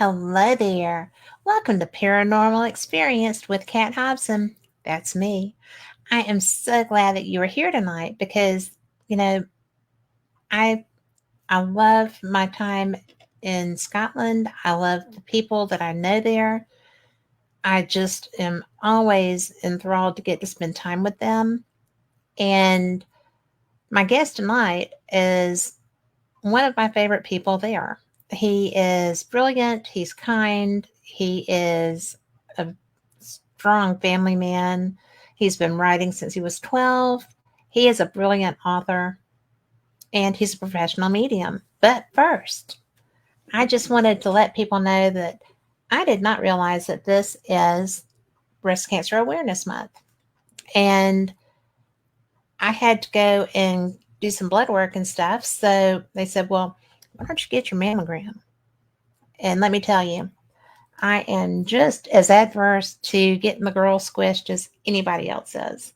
Hello there. Welcome to Paranormal Experienced with Kat Hobson. That's me. I am so glad that you are here tonight because, you know, I I love my time in Scotland. I love the people that I know there. I just am always enthralled to get to spend time with them. And my guest tonight is one of my favorite people there. He is brilliant, he's kind, he is a strong family man. He's been writing since he was 12. He is a brilliant author and he's a professional medium. But first, I just wanted to let people know that I did not realize that this is Breast Cancer Awareness Month. And I had to go and do some blood work and stuff. So they said, well, why don't you get your mammogram? And let me tell you, I am just as adverse to getting the girl squished as anybody else is.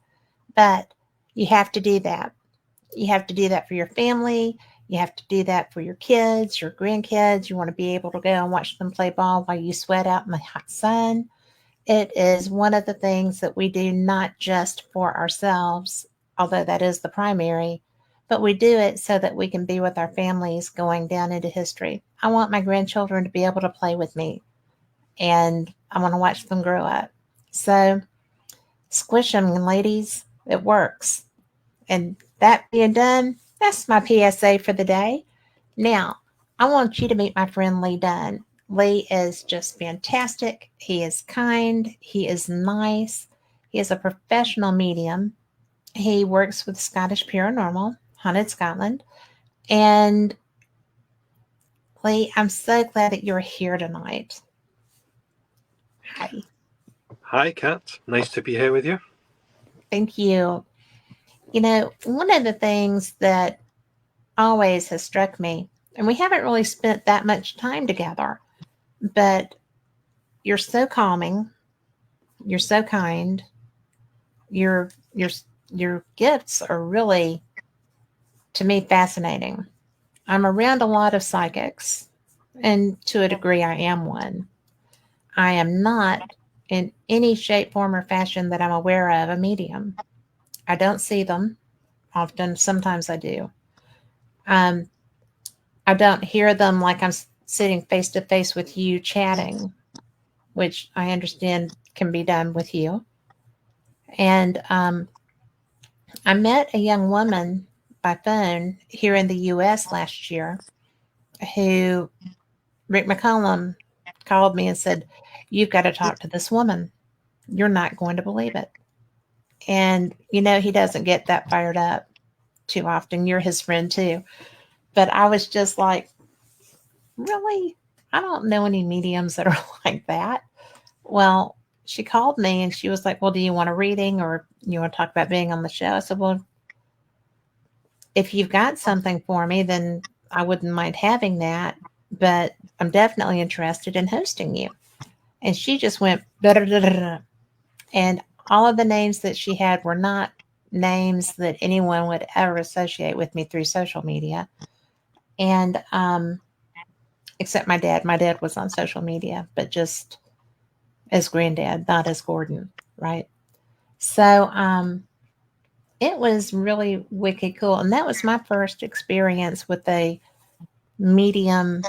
But you have to do that. You have to do that for your family. You have to do that for your kids, your grandkids. You want to be able to go and watch them play ball while you sweat out in the hot sun. It is one of the things that we do not just for ourselves, although that is the primary, but we do it so that we can be with our families going down into history. I want my grandchildren to be able to play with me and I want to watch them grow up. So squish them, ladies. It works. And that being done, that's my PSA for the day. Now, I want you to meet my friend Lee Dunn. Lee is just fantastic. He is kind. He is nice. He is a professional medium. He works with Scottish Paranormal, Haunted Scotland. And Lee, I'm so glad that you're here tonight. Hi. Hi, Kat. Nice to be here with you. Thank you. You know, one of the things that always has struck me, and we haven't really spent that much time together, but you're so calming, you're so kind, your your your gifts are really, to me, fascinating. I'm around a lot of psychics, and to a degree I am one. I am not in any shape, form, or fashion that I'm aware of a medium. I don't see them often. Sometimes I do. um, I don't hear them like I'm sitting face to face with you chatting, which I understand can be done with you. And I met a young woman by phone here in the US last year who Rick McCollum called me and said, you've got to talk to this woman. You're not going to believe it. And, you know, he doesn't get that fired up too often. You're his friend too. But I was just like, really? I don't know any mediums that are like that. Well, she called me and she was like, well, do you want a reading or you want to talk about being on the show? I said, well, if you've got something for me, then I wouldn't mind having that. But I'm definitely interested in hosting you. And she just went, and all of the names that she had were not names that anyone would ever associate with me through social media. And except my dad. My dad was on social media, but just as granddad, not as Gordon, right? So it was really wicked cool. And that was my first experience with a medium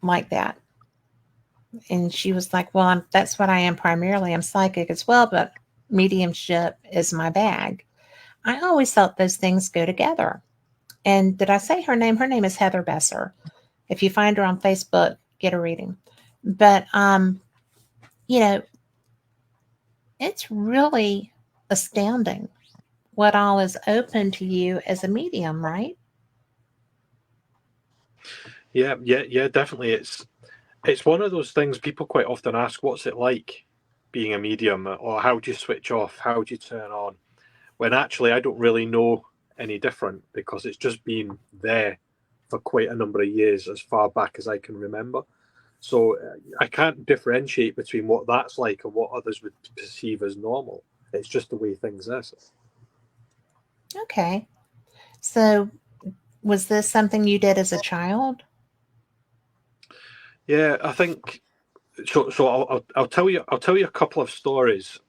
like that. And she was like, well, that's what I am primarily. I'm psychic as well, but mediumship is my bag. I always thought those things go together. And did I say her name? Her name is Heather Besser. If you find her on Facebook, get a reading. But you know, it's really astounding what all is open to you as a medium, right? Yeah, definitely. It's one of those things people quite often ask, what's it like being a medium, or how do you switch off, how do you turn on? When actually I don't really know any different because it's just been there for quite a number of years, as far back as I can remember. So I can't differentiate between what that's like and what others would perceive as normal. It's just the way things is. Okay. So, was this something you did as a child? Yeah, I think so. I'll tell you. I'll tell you a couple of stories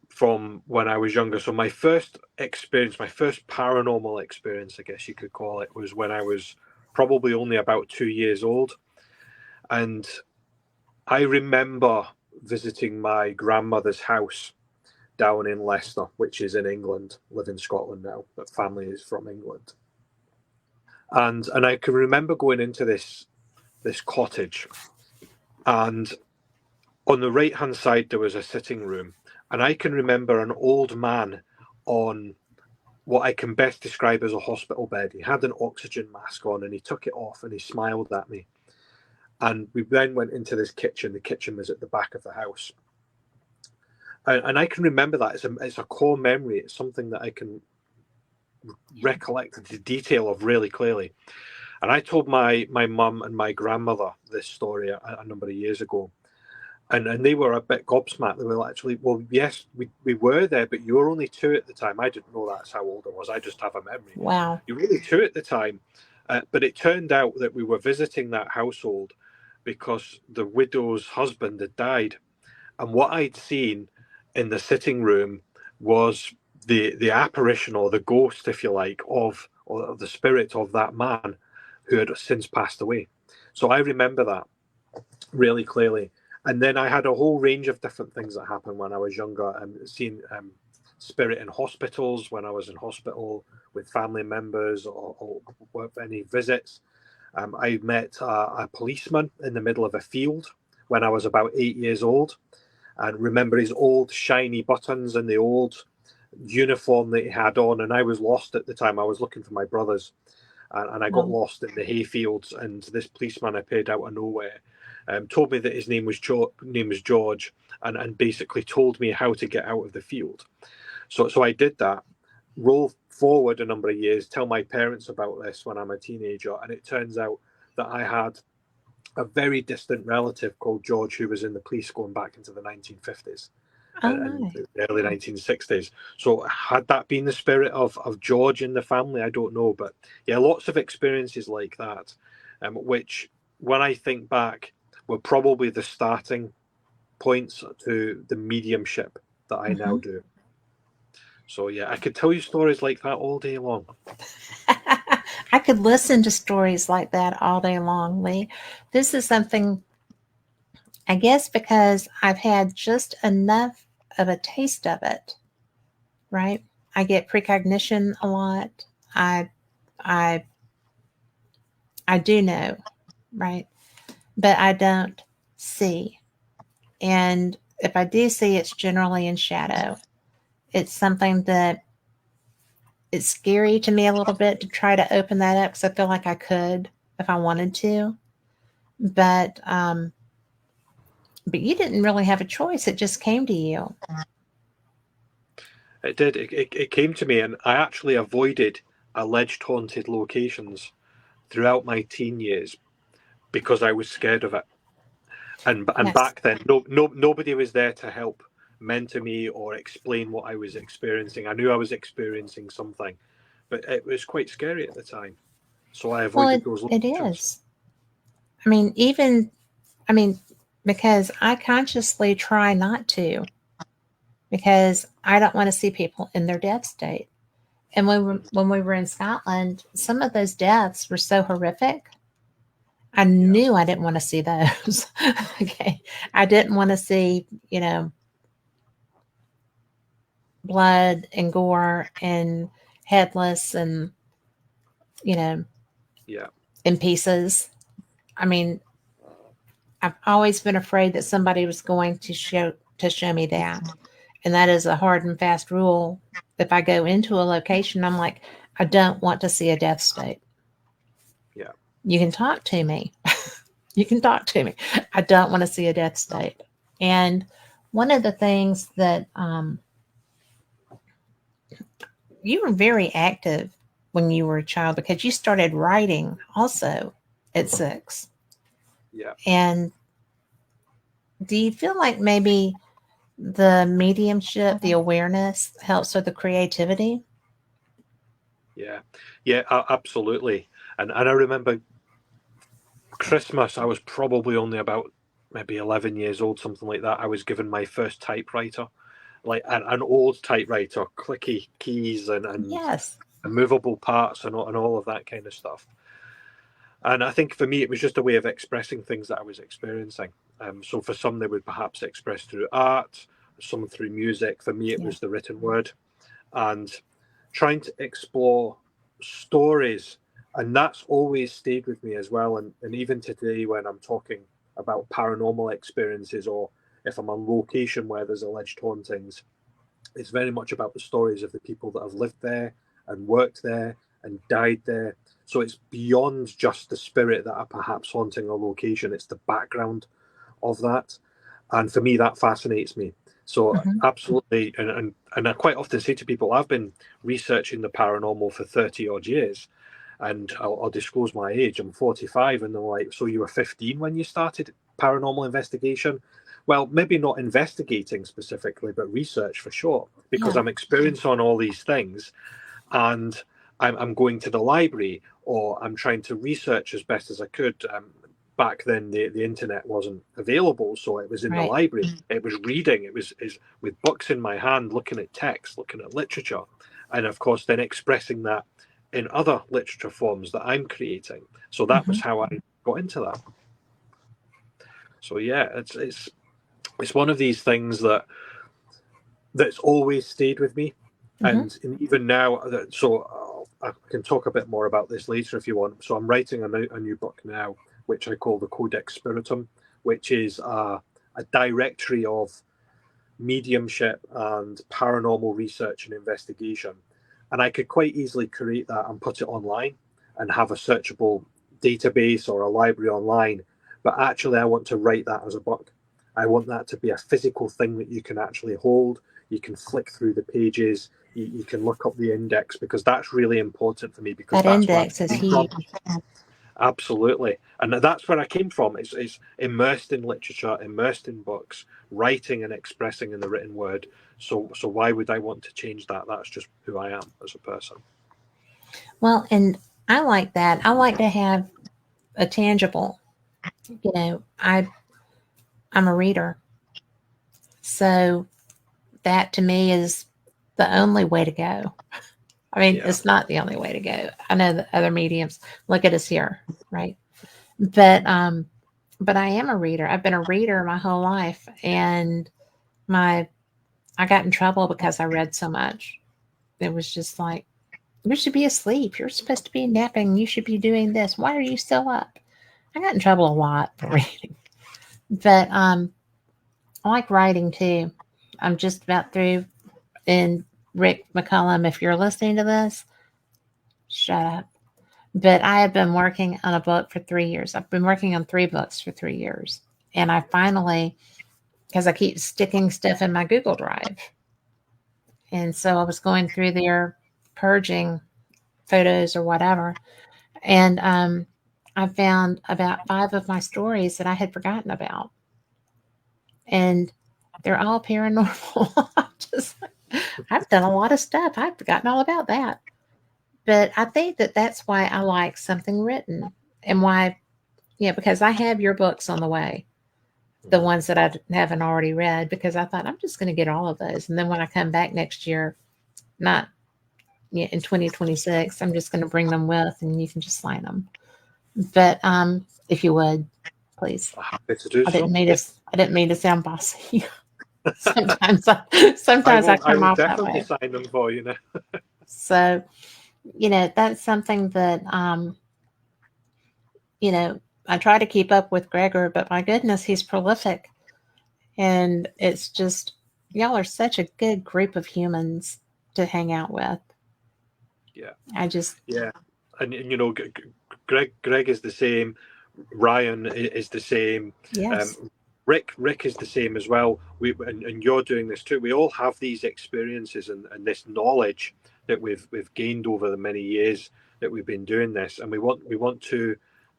from when I was younger. So my first experience, my first paranormal experience, I guess you could call it, was when I was probably only about 2 years old, and I remember visiting my grandmother's house down in Leicester, which is in England. Live in Scotland now, but family is from England. And I can remember going into this cottage, and on the right hand side there was a sitting room, and I can remember an old man on what I can best describe as a hospital bed. He had an oxygen mask on, and he took it off and he smiled at me. And we then went into this kitchen. The kitchen was at the back of the house. And I can remember that. It's a core memory. It's something that I can recollect the detail of really clearly. And I told my mum and my grandmother this story a number of years ago. And they were a bit gobsmacked. They were actually, well, yes, we were there, but you were only 2 at the time. I didn't know that's how old I was. I just have a memory. Wow. You were only 2 at the time. But it turned out that we were visiting that household because the widow's husband had died. And what I'd seen in the sitting room was the apparition, or the ghost, if you like, or the spirit of that man who had since passed away. So I remember that really clearly. And then I had a whole range of different things that happened when I was younger. Seeing spirit in hospitals when I was in hospital with family members, or with any visits. I met a policeman in the middle of a field when I was about 8 years old, and remember his old shiny buttons and the old uniform that he had on. And I was lost at the time. I was looking for my brothers, and I got Um, lost in the hayfields. And this policeman appeared out of nowhere, told me that his name was George, and basically told me how to get out of the field. So I did that. Roll forward a number of years, tell my parents about this when I'm a teenager, and it turns out that I had a very distant relative called George who was in the police going back into the 1950s oh and my. the early 1960s. So had that been the spirit of George in the family? I don't know. But yeah, lots of experiences like that, which when I think back were probably the starting points to the mediumship that I now Hmm. do. So yeah, I could tell you stories like that all day long. I could listen to stories like that all day long, Lee. This is something, I guess, because I've had just enough of a taste of it, right? I get precognition a lot. I, I, I do know, right? But I don't see. And if I do see, it's generally in shadow. It's something that it's scary to me a little bit to try to open that up because I feel like I could if I wanted to. But but you didn't really have a choice. It just came to you. It did. It came to me, and I actually avoided alleged haunted locations throughout my teen years because I was scared of it. And Yes. back then, nobody was there to help mentor me or explain what I was experiencing. I knew I was experiencing something, but it was quite scary at the time. So I Well, avoided those it locations. is. I mean, even, I mean, because I consciously try not to, because I don't want to see people in their death state. And Mhm. when we were in Scotland, some of those deaths were so horrific. I Yeah, knew I didn't want to see those. Okay. I didn't want to see, blood and gore and headless and, you know, yeah, in pieces. I mean, I've always been afraid that somebody was going to show me that. And that is a hard and fast rule. If I go into a location, I'm like, I don't want to see a death state. yeah, You can talk to me. You can talk to me. I don't want to see a death state. And one of the things that you were very active when you were a child because you started writing also at 6. yeah, And do you feel like maybe the mediumship, the awareness helps with the creativity? yeah, yeah. Absolutely. And I remember Christmas, I was probably only about maybe 11 years old, something like that. I was given my first typewriter, like an old typewriter, clicky keys Yes. and movable parts and all of that kind of stuff. And I think for me, it was just a way of expressing things that I was experiencing. So for some, they would perhaps express through art, some through music. For me, it Yeah. was the written word, and trying to explore stories. And that's always stayed with me as well. And even today, when I'm talking about paranormal experiences, or if I'm on location where there's alleged hauntings, it's very much about the stories of the people that have lived there and worked there and died there. So it's beyond just the spirit that are perhaps haunting a location, it's the background of that. And for me, that fascinates me. So Hmm. absolutely, and I quite often say to people, I've been researching the paranormal for 30 odd years, and I'll disclose my age. I'm 45, and they're like, "So you were 15 when you started paranormal investigation?" Well, maybe not investigating specifically, but research for sure, because Yeah. I'm experienced on all these things, and I'm going to the library, or I'm trying to research as best as I could. Back then, the internet wasn't available, so it was in the Right. library. It was reading. It was is with books in my hand, looking at text, looking at literature, and of course, then expressing that in other literature forms that I'm creating. So that was Hmm. how I got into that. So yeah, it's one of these things that's always stayed with me, Hmm. and even now. So I can talk a bit more about this later if you want. So I'm writing a new book now, which I call the Codex Spiritum, which is a directory of mediumship and paranormal research and investigation. And I could quite easily create that and put it online and have a searchable database or a library online. But actually, I want to write that as a book. I want that to be a physical thing that you can actually hold. You can flick through the pages. You can look up the index, because that's really important for me, because That that's where index I is came from. huge. Absolutely. And that's where I came from. It's immersed in literature, immersed in books, writing and expressing in the written word. So why would I want to change that? That's just who I am as a person. Well, and I like that. I like to have a tangible. I'm a reader, so that to me is the only way to go. I mean, Yeah. it's not the only way to go. I know that other mediums look at us here, right? But but I am a reader. I've been a reader my whole life, and my I got in trouble because I read so much. It was just like, you should be asleep. You're supposed to be napping. You should be doing this. Why are you still up? I got in trouble a lot for reading. But I like writing too. I'm just about through. And Rick McCullum, if you're listening to this, shut up. But I have been working on a book for 3 years. I've been working on 3 books for 3 years. And I finally, because I keep sticking stuff in my Google Drive. And so I was going through there, purging photos or whatever. And I found about 5 of my stories that I had forgotten about. And they're all paranormal. Just, I've done a lot of stuff. I've forgotten all about that. But I think that that's why I like something written, and why, yeah, because I have your books on the way, the Mhm. ones that I haven't already read, because I thought I'm just going to get all of those. And then when I come back next year, not, yeah, in 2026, I'm just going to bring them with, and you can just sign them. But if you would, please. Happy to do I didn't so. mean Yeah. to. I didn't mean to sound bossy. sometimes I sometimes I will. I come will off that definitely way. sign them for you now. So that's something that I try to keep up with Gregor, but my goodness, he's prolific. And it's just, y'all are such a good group of humans to hang out with. Yeah. I just, Yeah. And Greg is the same. Ryan is the same. yes. Um, Rick is the same as well. And you're doing this too. We all have these experiences and this knowledge that we've gained over the many years that we've been doing this, and we want to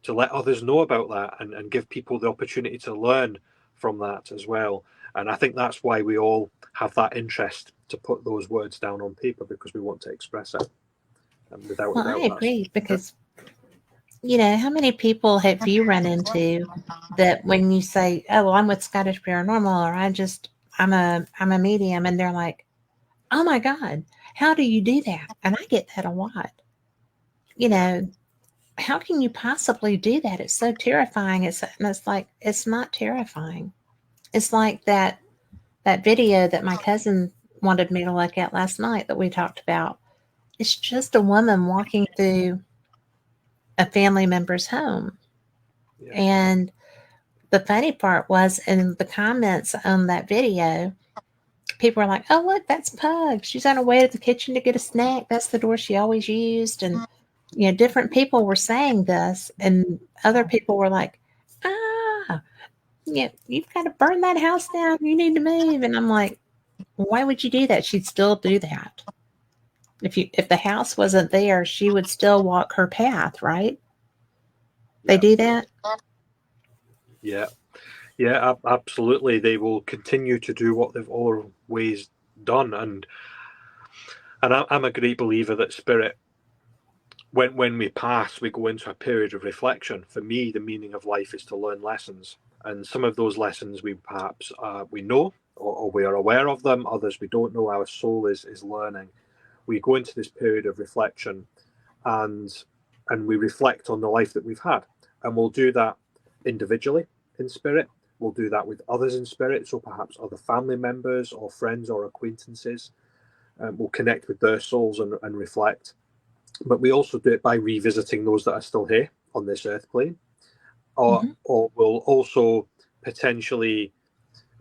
let others know about that, and give people the opportunity to learn from that as well. And I think that's why we all have that interest to put those words down on paper, because we want to express it, without a Well, I doubt. That's agree because how many people have you run into that when you say, "Oh, well, I'm with Scottish Paranormal," or I'm a medium," and they're like, "Oh my God, how do you do that?" And I get that a lot. You Yeah, know, how can you possibly do that? It's so terrifying. It's like it's not terrifying. It's like that video that my cousin wanted me to look at last night that we talked about. It's just a woman walking through a family member's home. yeah, And the funny part was in the comments on that video, people were like, "Oh, look, that's Pug. She's on her way to the kitchen to get a snack. That's the door she always used." And, different people were saying this, and other people were like, "Ah, yeah, you've got to burn that house down. You need to move." And I'm like, why would you do that? She'd still do that. If the house wasn't there, she would still walk her path, right? They yeah, do that? yeah, yeah. Absolutely, they will continue to do what they've always done, and I'm a great believer that spirit. When we pass, we go into a period of reflection. For me, the meaning of life is to learn lessons, and some of those lessons we perhaps we know or we are aware of them. Others we don't know. Our soul is learning. We go into this period of reflection, and we reflect on the life that we've had, and we'll do that individually in spirit. We'll do that with others in spirit, so perhaps other family members or friends or acquaintances. We'll connect with their souls and reflect, but we also do it by revisiting those that are still here on this earth plane, or Hmm. we'll also potentially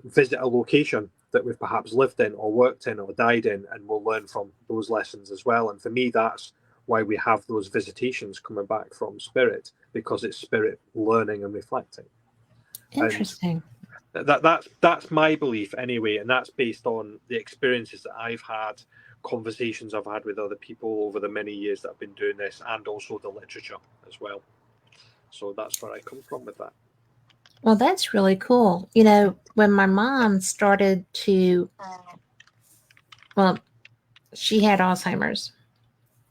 visit a location that we've perhaps lived in or worked in or died in, and we'll learn from those lessons as well. And for me, that's why we have those visitations coming back from spirit, because it's spirit learning and reflecting. And Interesting. that's my belief anyway, and that's based on the experiences that I've had, conversations I've had with other people over the many years that I've been doing this, and also the literature as well. So that's where I come from with that. Well, that's really cool. When my mom started to, well, she had Alzheimer's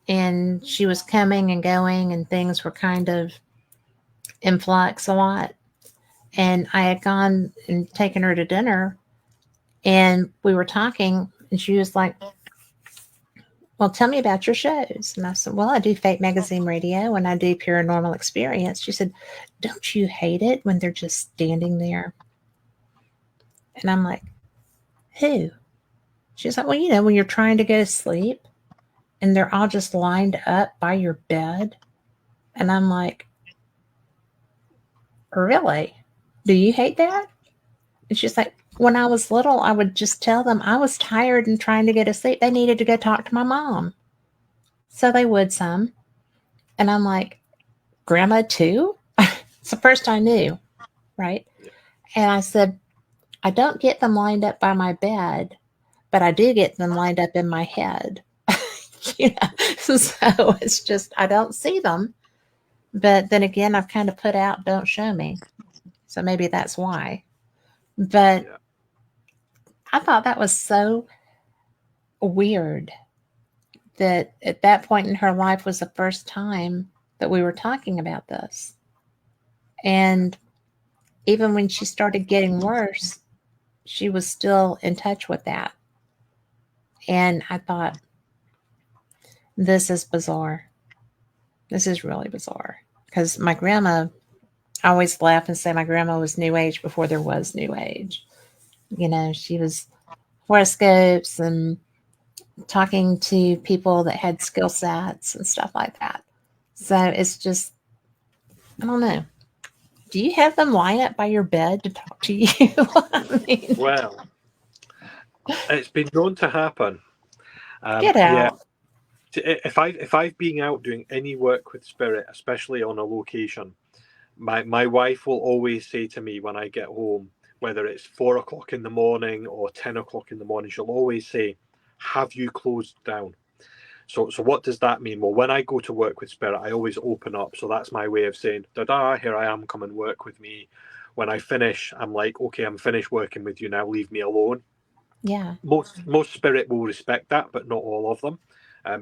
and she was coming and going, and things were kind of in flux a lot. And I had gone and taken her to dinner, and we were talking, and she was like, "Well, tell me about your shows." And I said, "Well, I do Fate Magazine Radio and I do Paranormal Experience." She said, "Don't you hate it when they're just standing there?" And I'm like, "Who?" She's like, "Well, when you're trying to go to sleep and they're all just lined up by your bed." And I'm like, "Really? Do you hate that?" And she's like, "When I was little, I would just tell them I was tired and trying to go to sleep. They needed to go talk to my mom." So they would some. And I'm like, "Grandma, too?" It's the first I knew, right? Yeah, And I said, "I don't get them lined up by my bed, but I do get them lined up in my head." So it's just, I don't see them. But then again, I've kind of put out, "Don't show me." So maybe that's why. But yeah, I thought that was so weird that at that point in her life was the first time that we were talking about this. yeah, And even when she started getting worse, she was still in touch with that. And I thought, this is bizarre. This is really bizarre. Because my grandma, I always laugh and say my grandma was New Age before there was New Age. She was horoscopes and talking to people that had skill sets and stuff like that. So it's just, I don't know. Do you have them line up by your bed to talk to you? I mean, well, it's been known to happen. get Yeah, out. if I've been out doing any work with spirit, especially on a location, my wife will always say to me when I get home, whether it's 4 o'clock in the morning or 10 o'clock in the morning, she'll always say, "Have you closed down?" So what does that mean? Well, when I go to work with spirit, I always open up. So that's my way of saying, "Da da, here I am, come and work with me." When I finish, I'm like, "Okay, I'm finished working with you now. Leave me alone." Yeah. Most spirit will respect that, but not all of them,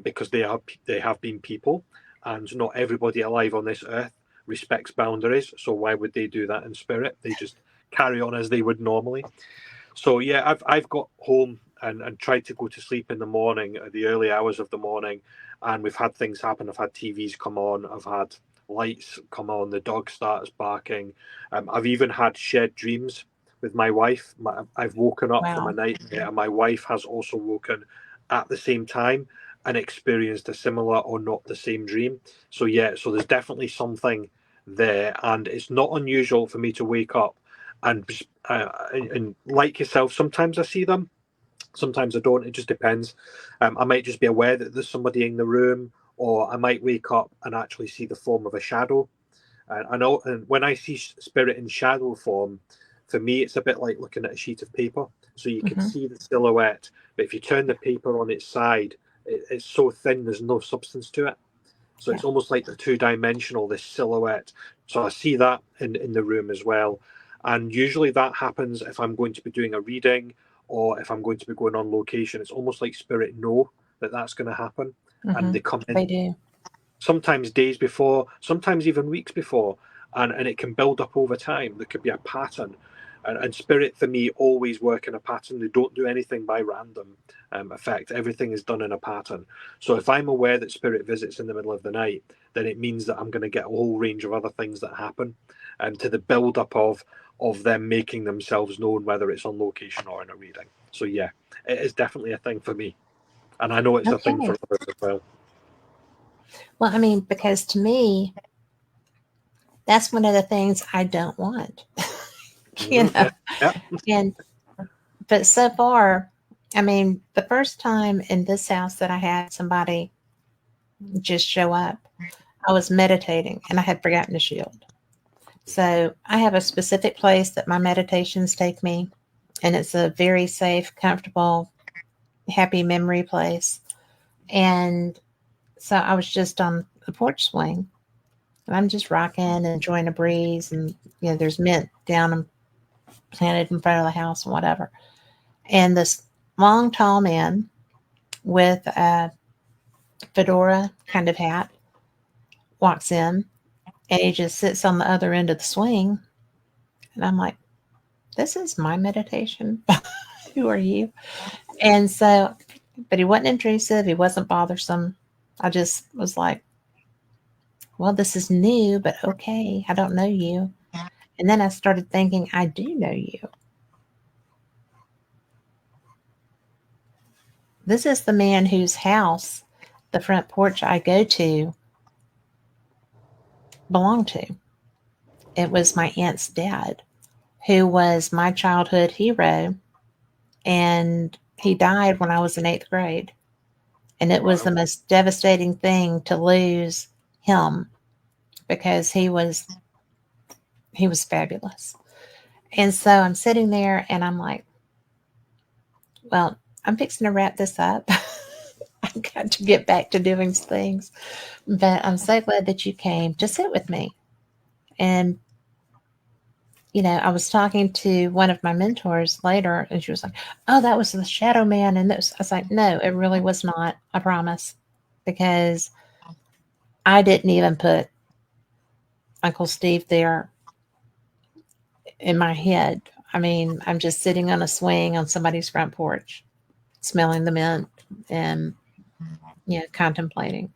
because they have been people, and not everybody alive on this earth respects boundaries. So why would they do that in spirit? They just carry on as they would normally. So yeah, I've got home and tried to go to sleep in the morning, at the early hours of the morning, and we've had things happen. I've had TVs come on, I've had lights come on, the dog starts barking. I've even had shared dreams with my wife. I've woken up from a Wow. nightmare, and my wife has also woken at the same time and experienced a similar or not the same dream. So yeah, so there's definitely something there, and it's not unusual for me to wake up and like yourself, sometimes I see them, sometimes I don't. It just depends. I might just be aware that there's somebody in the room, or I might wake up and actually see the form of a shadow. And I know, and when I see spirit in shadow form, for me, it's a bit like looking at a sheet of paper. So you can Hmm. see the silhouette, but if you turn the paper on its side, it's so thin, there's no substance to it. So Yeah. it's almost like they're two-dimensional, this silhouette. So I see that in the room as well. And usually that happens if I'm going to be doing a reading or if I'm going to be going on location. It's almost like spirit know that that's going to happen. And Hmm. they come in They do. sometimes days before, sometimes even weeks before, and it can build up over time. There could be a pattern, and spirit for me always work in a pattern. They don't do anything by random effect. Everything is done in a pattern. So if I'm aware that spirit visits in the middle of the night, then it means that I'm going to get a whole range of other things that happen, to the build up of them making themselves known, whether it's on location or in a reading. So yeah, it is definitely a thing for me, and I know it's a thing for Okay. others as well. Well, I mean, because to me, that's one of the things I don't want, you know. Yeah, yeah. And but so far, I mean, the first time in this house that I had somebody just show up, I was meditating and I had forgotten to shield. So I have a specific place that my meditations take me, and it's a very safe, comfortable, happy memory place. And so I was just on the porch swing, and I'm just rocking and enjoying a breeze, and there's mint down and planted in front of the house and whatever. And this long, tall man with a fedora kind of hat walks in, and he just sits on the other end of the swing, and I'm like, "This is my meditation. Who are you?" And so, but he wasn't intrusive. He wasn't bothersome. I just was like, well, this is new, but okay. I don't know you. And then I started thinking, I do know you. This is the man whose house the front porch I go to belonged to. It was my aunt's dad, who was my childhood hero. And he died when I was in eighth grade. And it was the Wow. most devastating thing to lose him because he was fabulous. And so I'm sitting there and I'm like, well, I'm fixing to wrap this up. I've got to get back to doing things. But I'm so glad that you came to sit with me. And, I was talking to one of my mentors later, and she was like, oh, that was the shadow man. And this, I was like, no, it really was not. I promise. Because I didn't even put Uncle Steve there in my head. I mean, I'm just sitting on a swing on somebody's front porch, smelling the mint and, contemplating.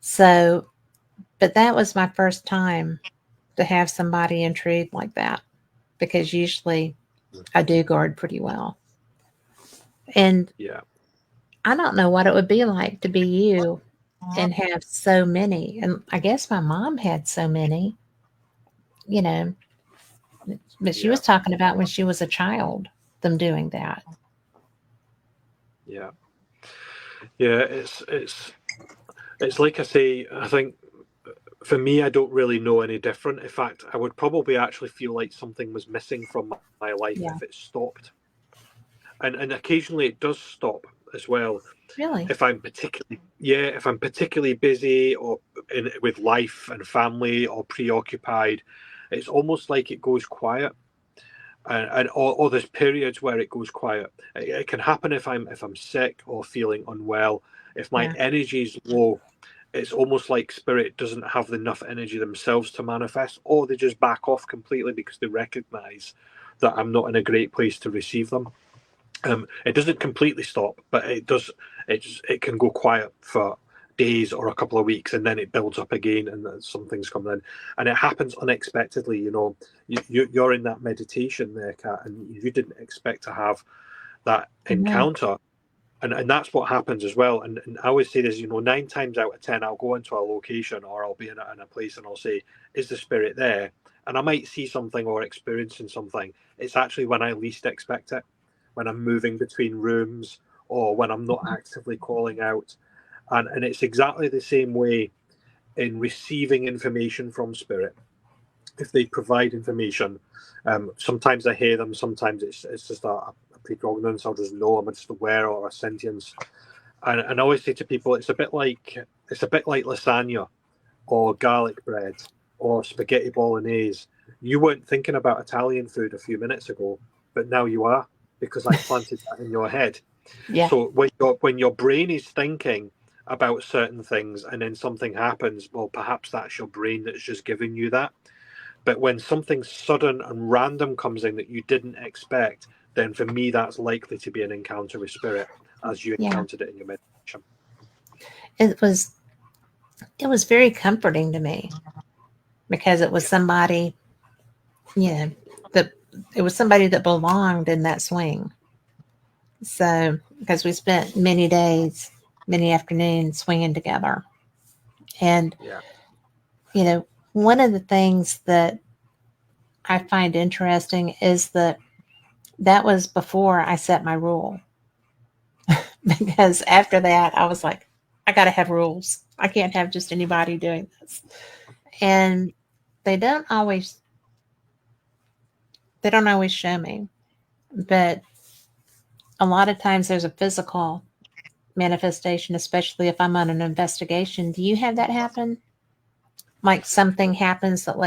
So, but that was my first time to have somebody intrude like that because usually I do guard pretty well. And Yeah. I don't know what it would be like to be you and have so many. And I guess my mom had so many, you know, but she Yeah. was talking about when she was a child, them doing that. Yeah. Yeah. It's like I say. I think for me, I don't really know any different. In fact, I would probably actually feel like something was missing from my life Yeah, if it stopped. And occasionally it does stop as well. really. If I'm particularly busy or with life and family or preoccupied, it's almost like it goes quiet. Or there's periods where it goes quiet. It can happen if I'm sick or feeling unwell. If my Yeah. energy's low, it's almost like spirit doesn't have enough energy themselves to manifest, or they just back off completely because they recognize that I'm not in a great place to receive them. It doesn't completely stop, but it does. It can go quiet for days or a couple of weeks, and then it builds up again, and something's coming in, and it happens unexpectedly. You're in that meditation there, Kat, and you didn't expect to have that No. encounter, and that's what happens as well. And I always say this, 9 times out of 10, I'll go into a location or I'll be in a place and I'll say, "Is the spirit there?" And I might see something or experiencing something. It's actually when I least expect it, when I'm moving between rooms or when I'm not actively calling out. And it's exactly the same way in receiving information from spirit. If they provide information, sometimes I hear them, sometimes it's just a precognizance. I'll just know I'm just aware or a sentience. And I always say to people, it's a bit like lasagna or garlic bread or spaghetti bolognese. You weren't thinking about Italian food a few minutes ago, but now you are because I planted that in your head. Yeah. So when your brain is thinking about certain things and then something happens, well, perhaps that's your brain that's just giving you that. But when something sudden and random comes in that you didn't expect, then for me that's likely to be an encounter with spirit, as you Yeah. encountered it in your meditation. It was it was very comforting to me because it was Yeah, somebody, you know, that it was somebody that belonged in that swing. So, because we spent many days, many afternoons swinging together. And, yeah, you know, one of the things that I find interesting is that that was before I set my rule. Because after that, I was like, I got to have rules. I can't have just anybody doing this. And they don't always they don't always show me, but a lot of times there's a physical manifestation, especially if I'm on an investigation. Do you have that happen? Like something happens that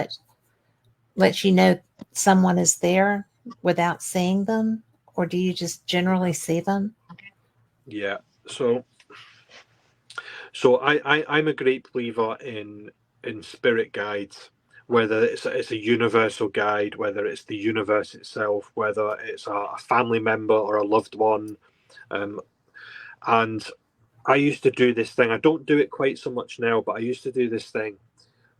lets you know someone is there without seeing them, or do you just generally see them? yeah. So I'm a great believer in spirit guides, whether it's a universal guide, whether it's the universe itself, whether it's a family member or a loved one. Um, and I used to do this thing. I don't do it quite so much now, but I used to do this thing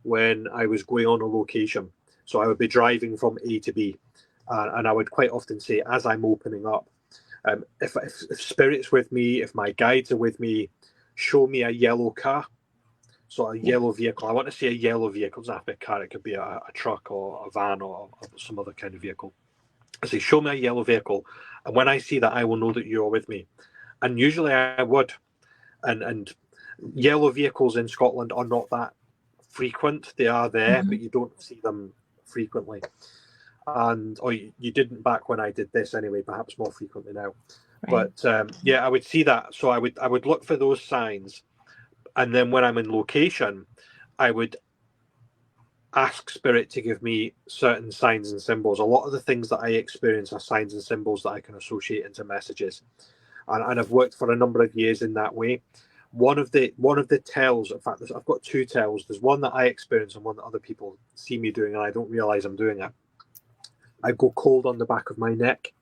when I was going on a location. So I would be driving from A to B, and I would quite often say, as I'm opening up, if spirit's with me, if my guides are with me, show me a yellow car. So a Yeah. yellow vehicle. I want to see a yellow vehicle. It doesn't have to be a car. It could be a truck or a van or some other kind of vehicle. I say, show me a yellow vehicle, and when I see that, I will know that you're with me. And usually I would. And yellow vehicles in Scotland are not that frequent. They are there, Hmm. but you don't see them frequently. And or you didn't back when I did this anyway. Perhaps more frequently now. Right. But yeah, I would see that. So I would look for those signs, and then when I'm in location, I would ask spirit to give me certain signs and symbols. A lot of the things that I experience are signs and symbols that I can associate into messages, and I've worked for a number of years in that way. One of the tells, in fact, I've got two tells. There's one that I experience and one that other people see me doing, and I don't realize I'm doing it. I go cold on the back of my neck.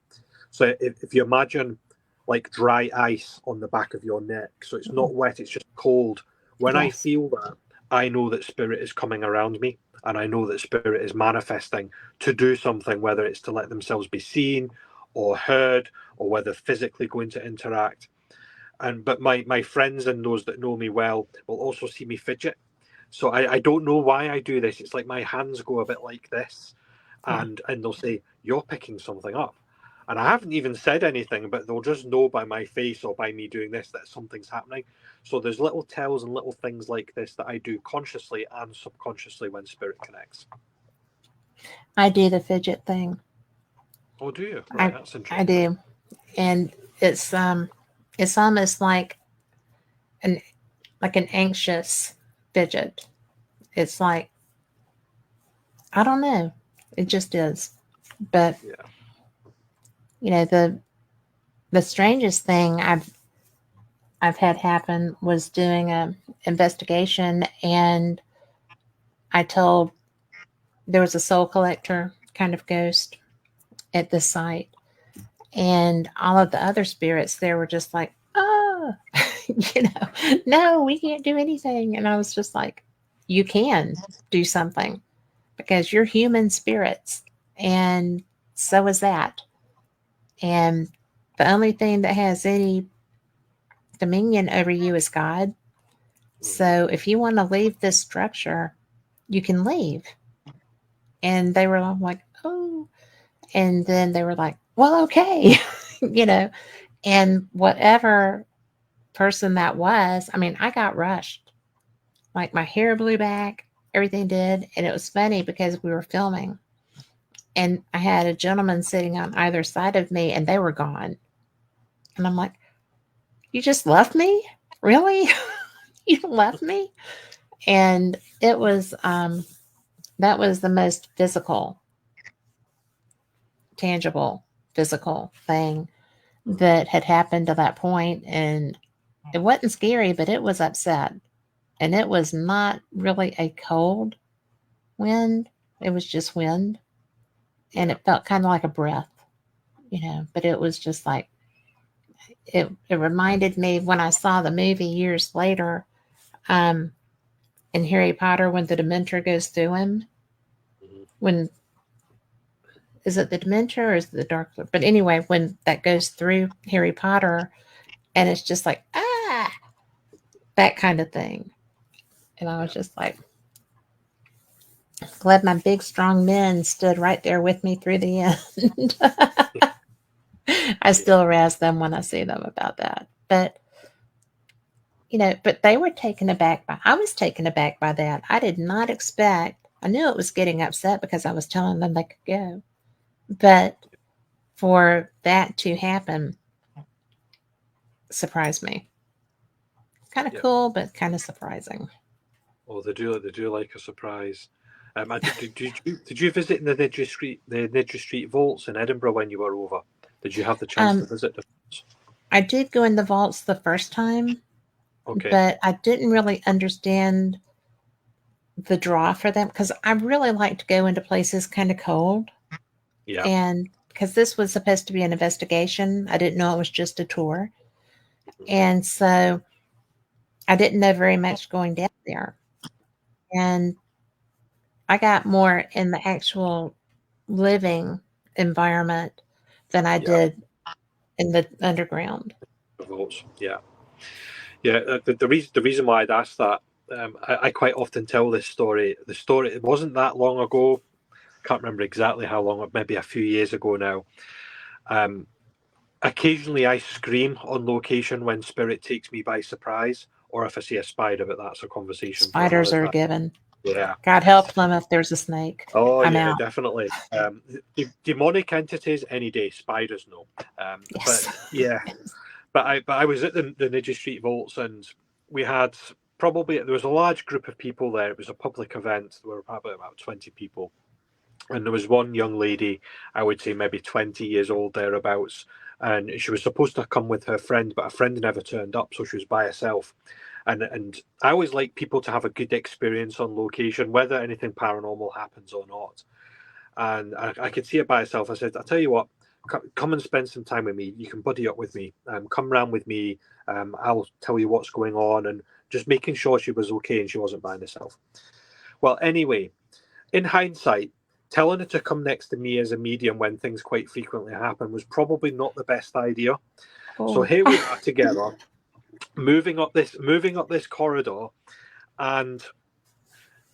So if you imagine like dry ice on the back of your neck, so it's not wet, it's just cold. When I Yes. feel that, I know that spirit is coming around me, and I know that spirit is manifesting to do something, whether it's to let themselves be seen or heard, or whether physically going to interact. And but my friends and those that know me well will also see me fidget. So I don't know why I do this. It's like my hands go a bit like this, Yeah. and they'll say, "You're picking something up." And I haven't even said anything, but they'll just know by my face or by me doing this that something's happening. So there's little tells and little things like this that I do consciously and subconsciously when spirit connects. I do the fidget thing. Oh, do you? Right, I that's I interesting. do. And it's almost an like an anxious fidget. It's like I don't know. It just is. But Yeah. the strangest thing I've had happen was doing a investigation, and I told there was a soul collector kind of ghost at this site, and all of the other spirits there were just like, oh, no, we can't do anything. And I was just like, you can do something because you're human spirits, and so is that. And the only thing that has any dominion over you is God. Mm-hmm. So if you want to leave this structure, you can leave. And they were all like, oh. And then they were like, well, okay, you know. And whatever person that was, I mean, I got rushed. Like my hair blew back, everything did. And it was funny because we were filming, and I had a gentleman sitting on either side of me, and they were gone. And I'm like, you just left me? Really? You left me? And it was, that was the most physical, tangible, physical thing that had happened to that point. And it wasn't scary, but it was upset. And it was not really a cold wind, it was just wind. And Yeah. it felt kind of like a breath, but it was just like, it reminded me when I saw the movie years later, um, in Harry Potter when the Dementor goes through him. Mm-hmm. When is it the Dementor or is it the Dark Lord? But anyway, when that goes through Harry Potter, and it's just like that kind of thing. And I was Yeah. just like, glad my big strong men stood right there with me through the end. I Yeah. still razz them when I see them about that. But but they were taken aback by I was taken aback by that. I did not expect. I knew it was getting upset because I was telling them they could go. But for that to happen surprised me. Kind of Yeah. cool, but kind of surprising. Oh, they do like a surprise. Did you visit the Niddry Street vaults in Edinburgh when you were over? Did you have the chance to Um, visit the vaults? I did go in the vaults the first time, Okay. but I didn't really understand the draw for them because I really like to go into places kind of cold. Yeah. And because this was supposed to be an investigation, I didn't know it was just a tour. And so I didn't know very much going down there. And I got more in the actual living environment than I Yeah. did in the underground. The vaults. Yeah. Yeah. The reason why I'd asked that, I quite often tell this story. The story, it wasn't that long ago. Can't remember exactly how long, maybe a few years ago now. Um, Occasionally I scream on location when spirit takes me by surprise, or if I see a spider, but that's a conversation for Spiders another are a time. given. Yeah. God help them if there's a snake. Oh I'm yeah, out. definitely. Demonic entities any day, spiders no. But Yes. yeah, but I was at the Niddry Street Vaults, and we had probably there was a large group of people there. It was a public event. There were probably about 20 people, and there was one young lady, I would say maybe 20 years old thereabouts, and she was supposed to come with her friend, but her friend never turned up, so she was by herself. And I always like people to have a good experience on location, whether anything paranormal happens or not. And I could see it by herself. I said, "I'll tell you what, come and spend some time with me. You can buddy up with me. Come round with me. I'll tell you what's going on," and just making sure she was okay and she wasn't by herself. Well, anyway, in hindsight, telling her to come next to me as a medium when things quite frequently happen was probably not the best idea. So Oh, here we are together, moving up this corridor, and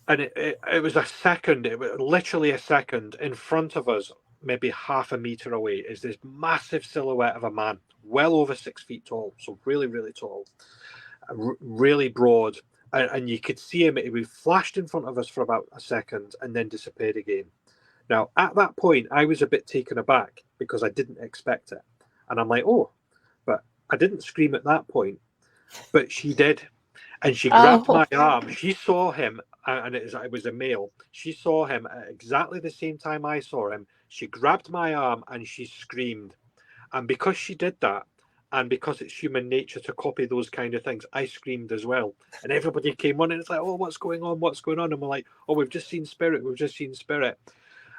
it was a second. It was literally a second in front of us, maybe half a meter away, is this massive silhouette of a man, well over 6 feet tall, so really, really tall, really broad, and you could see him. He flashed in front of us for about a second and then disappeared again. Now, at that point, I was a bit taken aback because I didn't expect it, and I'm like, oh, but I didn't scream at that point, but she did, and she grabbed oh, my arm. She saw him, and it was a male. She saw him at exactly the same time I saw him. She grabbed my arm and she screamed. And because she did that, And because it's human nature to copy those kind of things, I screamed as well. And everybody came on and it's like, oh, what's going on? What's going on? And we're like, oh, we've just seen spirit. We've just seen spirit.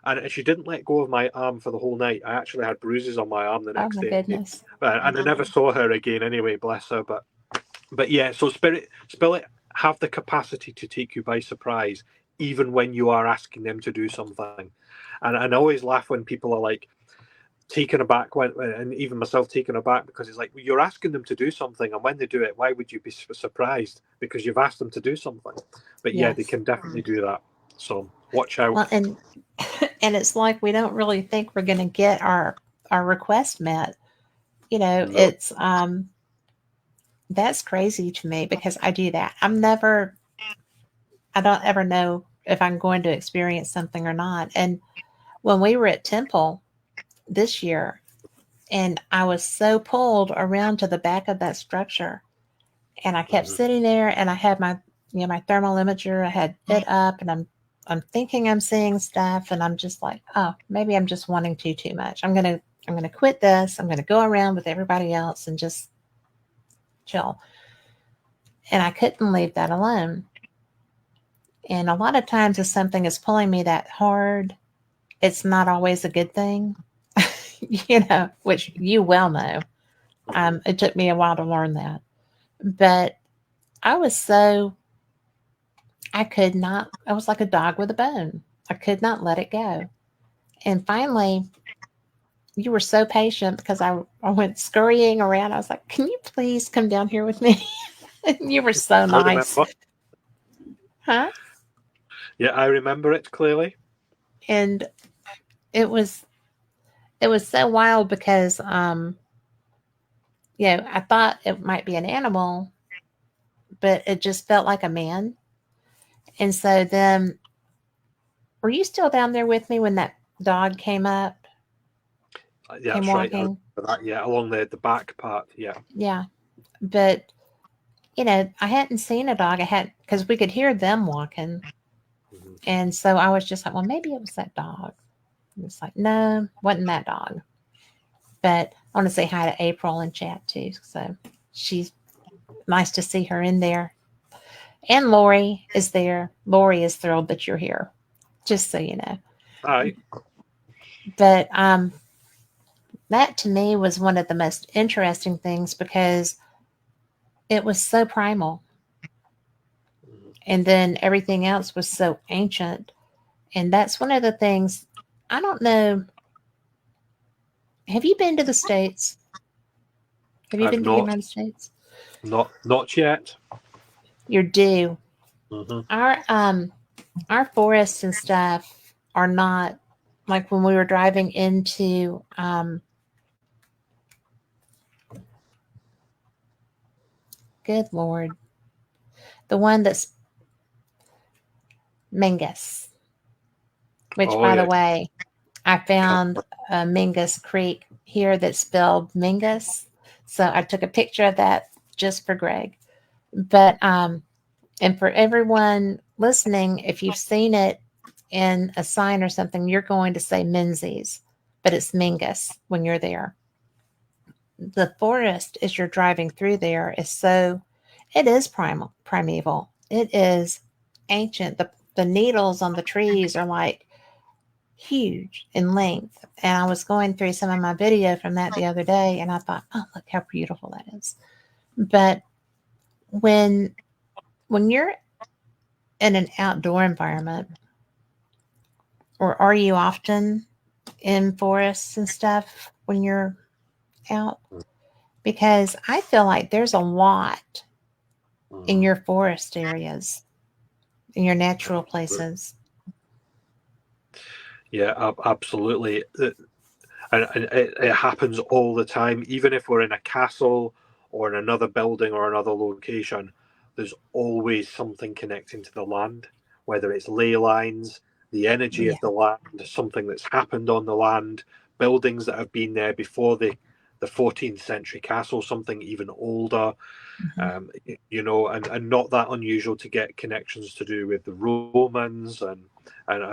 And she didn't let go of my arm for the whole night. I actually had bruises on my arm the Oh next my day. goodness. And I never saw her again anyway, bless her. But yeah, so spirit have the capacity to take you by surprise, even when you are asking them to do something. And I always laugh when people are like, taken aback and even myself taken aback, because it's like, well, you're asking them to do something, and when they do it, why would you be surprised? Because you've asked them to do something. But yeah, they Yes. can definitely do that, so watch out. Well, and it's like we don't really think we're going to get our request met. No. It's that's crazy to me because I do that. I don't ever know if I'm going to experience something or not. And when we were at Temple this year, and I was so pulled around to the back of that structure, and I kept Mhm. sitting there, and I had my thermal imager, I had it up, and I'm thinking I'm seeing stuff, and I'm just like, oh, maybe I'm just wanting too much. I'm gonna quit this. I'm gonna go around with everybody else and just chill. And I couldn't leave that alone. And a lot of times, if something is pulling me that hard, it's not always a good thing, which you well know. Mhm. It took me a while to learn that. But I was so, I could not, I was like a dog with a bone. I could not let it go. And finally, you were so patient because I went scurrying around. I was like, can you please come down here with me? And you were so I nice. remember. Huh? Yeah, I remember it clearly. And it was, it was so wild because, I thought it might be an animal, but it just felt like a man. And so then, were you still down there with me when that dog came up, Yeah, came that's right. I walking? remember that. Yeah, along the back part. Yeah. Yeah. But, I hadn't seen a dog. I had, because we could hear them walking. Mhm. And so I was just like, well, maybe it was that dog. And it's like, no, wasn't that dog. But I want to say hi to April and chat too. So she's nice to see her in there. And Lori is there. Lori is thrilled that you're here, just so you know. All right. But that to me was one of the most interesting things because it was so primal. Mhm. And then everything else was so ancient. And that's one of the things I don't know. Have you been to the States? Have you I've been to the not, United States? not yet. You're due. Hmm. Our forests and stuff are not like when we were driving into good Lord, the one that's Mingus, which Oh by the yeah. way, I found Can't- a Mingus Creek here that's spelled Mingus. So I took a picture of that just for Greg. But and for everyone listening, if you've seen it in a sign or something, you're going to say Menzies, but it's Mingus when you're there. The forest as you're driving through there is so it is primeval. It is ancient. The needles on the trees are like huge in length. And I was going through some of my video from that the other day and I thought, oh look how beautiful that is. But when you're in an outdoor environment, or are you often in forests and stuff when you're out? Because I feel like there's a lot in Mhm. your forest areas, in your natural places. Yeah, absolutely. And it happens all the time. Even if we're in a castle or in another building or another location, there's always something connecting to the land, whether it's ley lines, the energy Yeah. of the land, something that's happened on the land, buildings that have been there before the 14th century castle, something even older, Mhm. and not that unusual to get connections to do with the Romans and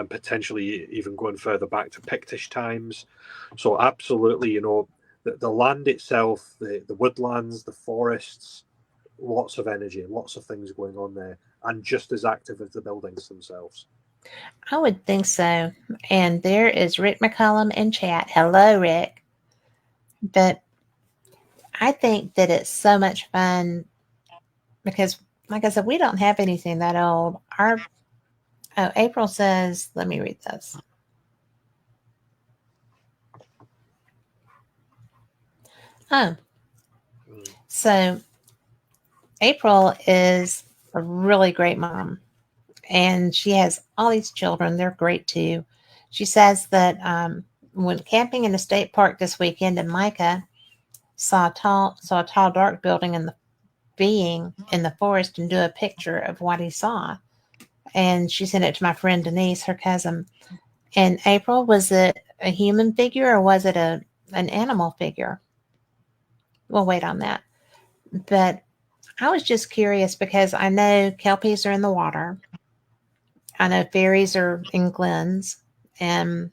potentially even going further back to Pictish times. So absolutely, the land itself, the woodlands, the forests, lots of energy, lots of things going on there, and just as active as the buildings themselves. I would think so. And there is Rick McCollum in chat. Hello, Rick. But I think that it's so much fun because, like I said, we don't have anything that old. April says, let me read this. Oh, so April is a really great mom, and she has all these children. They're great too. She says that went camping in the state park this weekend, and Micah saw a tall, dark building in the being in the forest and do a picture of what he saw. And she sent it to my friend Denise, her cousin. And April, was it a human figure or was it an animal figure? We'll wait on that. But I was just curious because I know kelpies are in the water. I know fairies are in glens and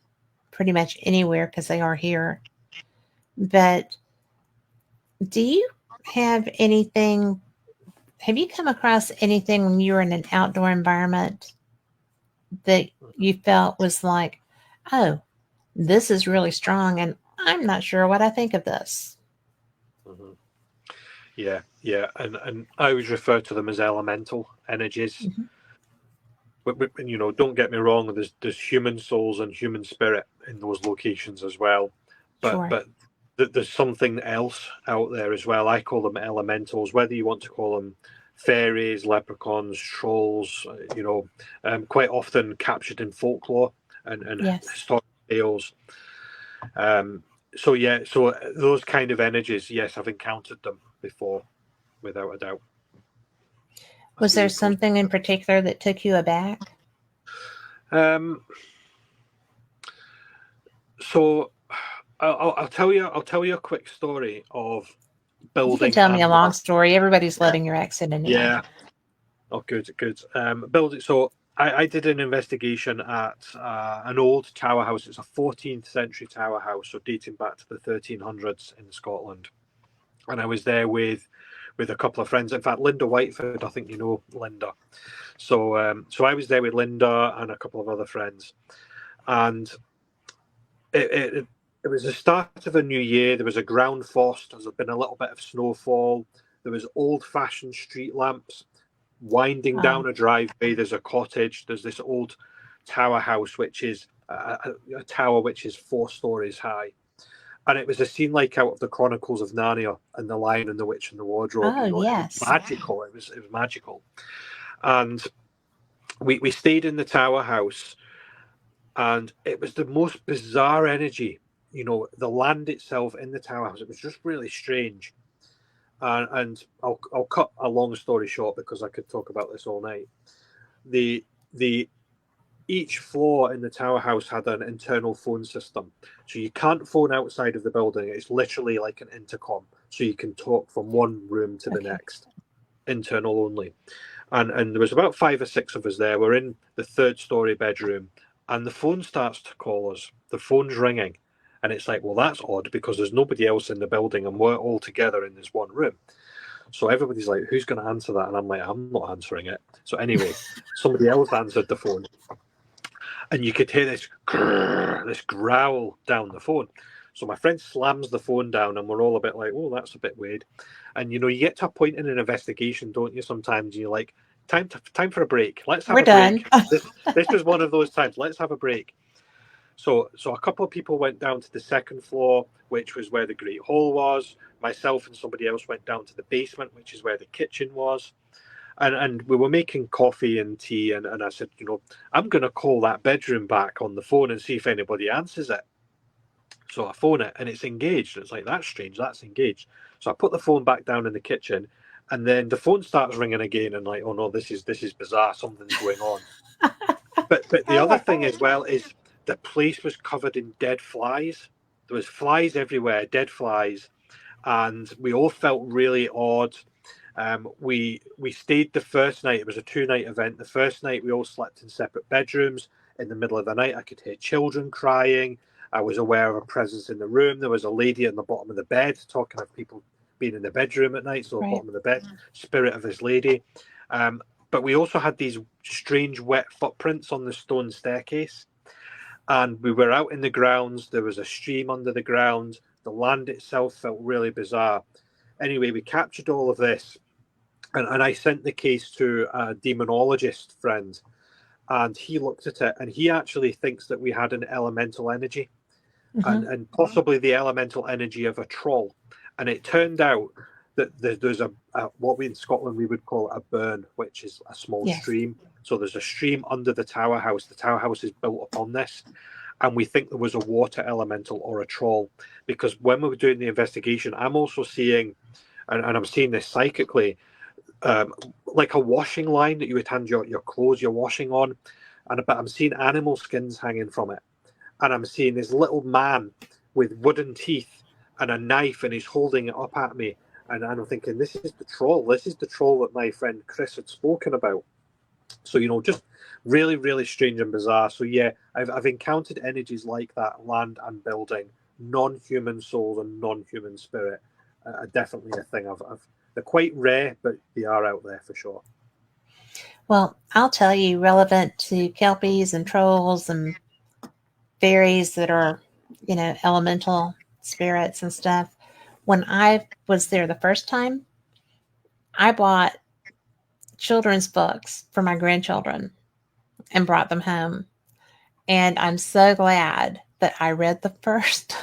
pretty much anywhere because they are here. But do you have anything? Have you come across anything when you were in an outdoor environment that you felt was like, oh, this is really strong and I'm not sure what I think of this? Mm-hmm. Yeah, and I always refer to them as elemental energies. Mm-hmm. But don't get me wrong. There's human souls and human spirit in those locations as well. But Sure. but there's something else out there as well. I call them elementals. Whether you want to call them fairies, leprechauns, trolls, quite often captured in folklore and Yes. historic tales. So those kind of energies, yes, I've encountered them before, without a doubt. Was there something in particular that took you aback? So I'll tell you a quick story of You can building tell me a and long land. story. Everybody's loving your accent anyway. Yeah. Oh, good. Building. So I did an investigation at an old tower house. It's a 14th century tower house, so dating back to the 1300s in Scotland. And I was there with a couple of friends. In fact, Linda Whiteford, I think you know Linda. So I was there with Linda and a couple of other friends, and it was the start of a new year. There was a ground frost. There's been a little bit of snowfall. There was old-fashioned street lamps winding Wow. down a driveway. There's a cottage. There's this old tower house, which is a tower which is 4 stories high. And it was a scene like out of the Chronicles of Narnia and the Lion and the Witch and the Wardrobe. Oh, It was yes. magical. It was magical. And we stayed in the tower house, and it was the most bizarre energy. The land itself in the tower house, it was just really strange. And I'll cut a long story short because I could talk about this all night. The each floor in the tower house had an internal phone system, so you can't phone outside of the building. It's literally like an intercom, so you can talk from one room to the Okay. next, internal only. And there was about 5 or 6 of us there. We're in the 3rd story bedroom, and the phone starts to call us. The phone's ringing, and it's like, well, that's odd because there's nobody else in the building, and we're all together in this one room. So everybody's like, who's going to answer that? And I'm like, I'm not answering it. So anyway, somebody else answered the phone, and you could hear this grrr, this growl down the phone. So my friend slams the phone down, and we're all a bit like, "Oh, that's a bit weird." And you get to a point in an investigation, don't you? Sometimes you're like, "Time for a break. Let's have We're a done. break." This was one of those times. Let's have a break. So a couple of people went down to the 2nd floor, which was where the Great Hall was. Myself and somebody else went down to the basement, which is where the kitchen was. And we were making coffee and tea, and I said, I'm going to call that bedroom back on the phone and see if anybody answers it. So I phone it, and it's engaged. It's like, that's strange, that's engaged. So I put the phone back down in the kitchen, and then the phone starts ringing again, and like, oh no, this is bizarre, something's going on. But the other thing as well is the place was covered in dead flies. There was flies everywhere, dead flies, and we all felt really odd. We stayed the first night. It was a 2-night event. The first night we all slept in separate bedrooms. In the middle of the night, I could hear children crying. I was aware of a presence in the room. There was a lady at the bottom of the bed talking of people being in the bedroom at night, so the Right. bottom of the bed, spirit of this lady. But we also had these strange wet footprints on the stone staircase. And we were out in the grounds. There was a stream under the ground. The land itself felt really bizarre. Anyway, we captured all of this. And I sent the case to a demonologist friend. And he looked at it and he actually thinks that we had an elemental energy Mm-hmm. and possibly the elemental energy of a troll. And it turned out that there's a what we in Scotland we would call a burn, which is a small Yes. stream. So there's a stream under the tower house. The tower house is built upon this, and we think there was a water elemental or a troll. Because when we were doing the investigation, I'm also seeing, and I'm seeing this psychically, like a washing line that you would hand your clothes you're washing on, but I'm seeing animal skins hanging from it, and I'm seeing this little man with wooden teeth and a knife, and he's holding it up at me, and I'm thinking, this is the troll. This is the troll that my friend Chris had spoken about. So just really, really strange and bizarre. So yeah, I've encountered energies like that, land and building, non-human souls and non-human spirit, are definitely a thing. They're quite rare, but they are out there for sure. Well, I'll tell you, relevant to kelpies and trolls and fairies that are, elemental spirits and stuff. When I was there the first time, I bought children's books for my grandchildren and brought them home. And I'm so glad that I read the first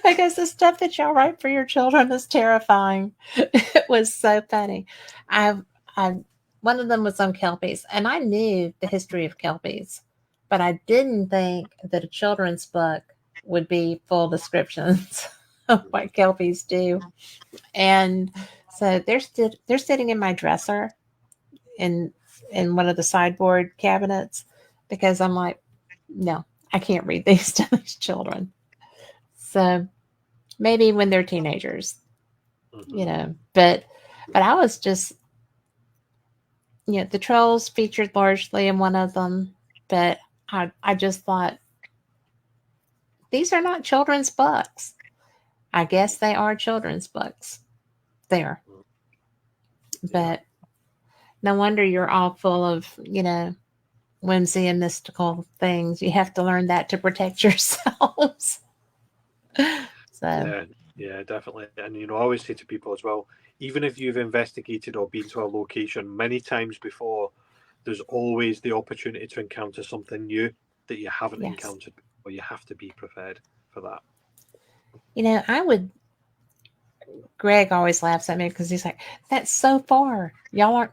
because the stuff that y'all write for your children is terrifying. It was so funny. I one of them was on kelpies, and I knew the history of kelpies, but I didn't think that a children's book would be full descriptions of what kelpies do. And so they're sitting in my dresser in one of the sideboard cabinets because I'm like, no, I can't read these to these children. So maybe when they're teenagers, but I was just, the trolls featured largely in one of them, but I just thought these are not children's books. I guess they are children's books there, but no wonder you're all full of, whimsy and mystical things. You have to learn that to protect yourselves. So, Yeah, definitely. And I always say to people as well, even if you've investigated or been to a location many times before, there's always the opportunity to encounter something new that you haven't yes. encountered before. You have to be prepared for that. I would. Greg always laughs at me because he's like, "That's so far. Y'all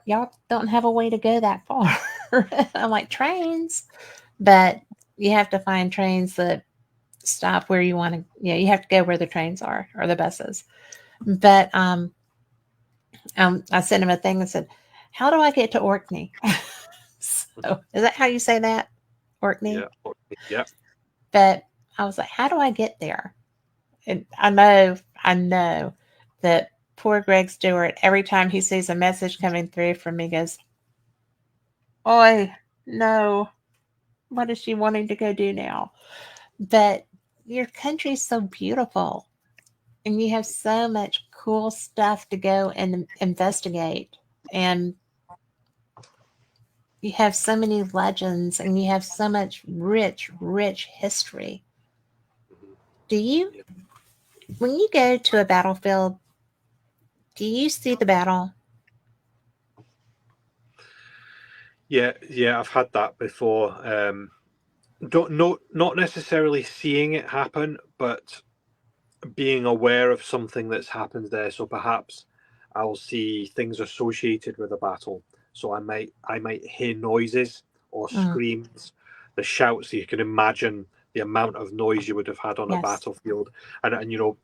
don't have a way to go that far." I'm like, trains, but you have to find trains that stop where you want to. Yeah, you have to go where the trains are or the buses. But I sent him a thing and said, "How do I get to Orkney?" So is that how you say that, Orkney? Yeah, yeah. But I was like, "How do I get there?" And I know that poor Greg Stewart, every time he sees a message coming through from me, goes, "Oi, no, what is she wanting to go do now?" But your country's so beautiful, and you have so much cool stuff to go and investigate, and you have so many legends, and you have so much rich, rich history. Do you, Yeah. when you go to a battlefield, do you see the battle? Yeah, I've had that before. Not necessarily seeing it happen, but being aware of something that's happened there. So perhaps I'll see things associated with a battle. So I might hear noises or Mm, screams, the shouts. You can imagine the amount of noise you would have had on a yes. battlefield, and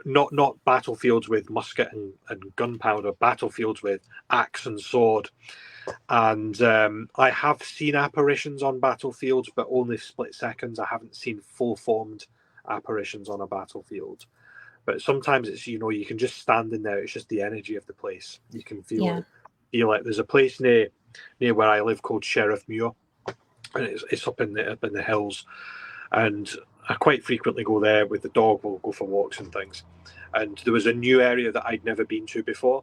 not battlefields with musket and gunpowder, battlefields with axe and sword. And I have seen apparitions on battlefields, but only split seconds. I haven't seen full formed apparitions on a battlefield. But sometimes it's you can just stand in there. It's just the energy of the place. You can feel Yeah. it. Feel it. There's a place near where I live called Sheriff Muir, and it's up in the hills. And I quite frequently go there with the dog. We'll go for walks and things. And there was a new area that I'd never been to before.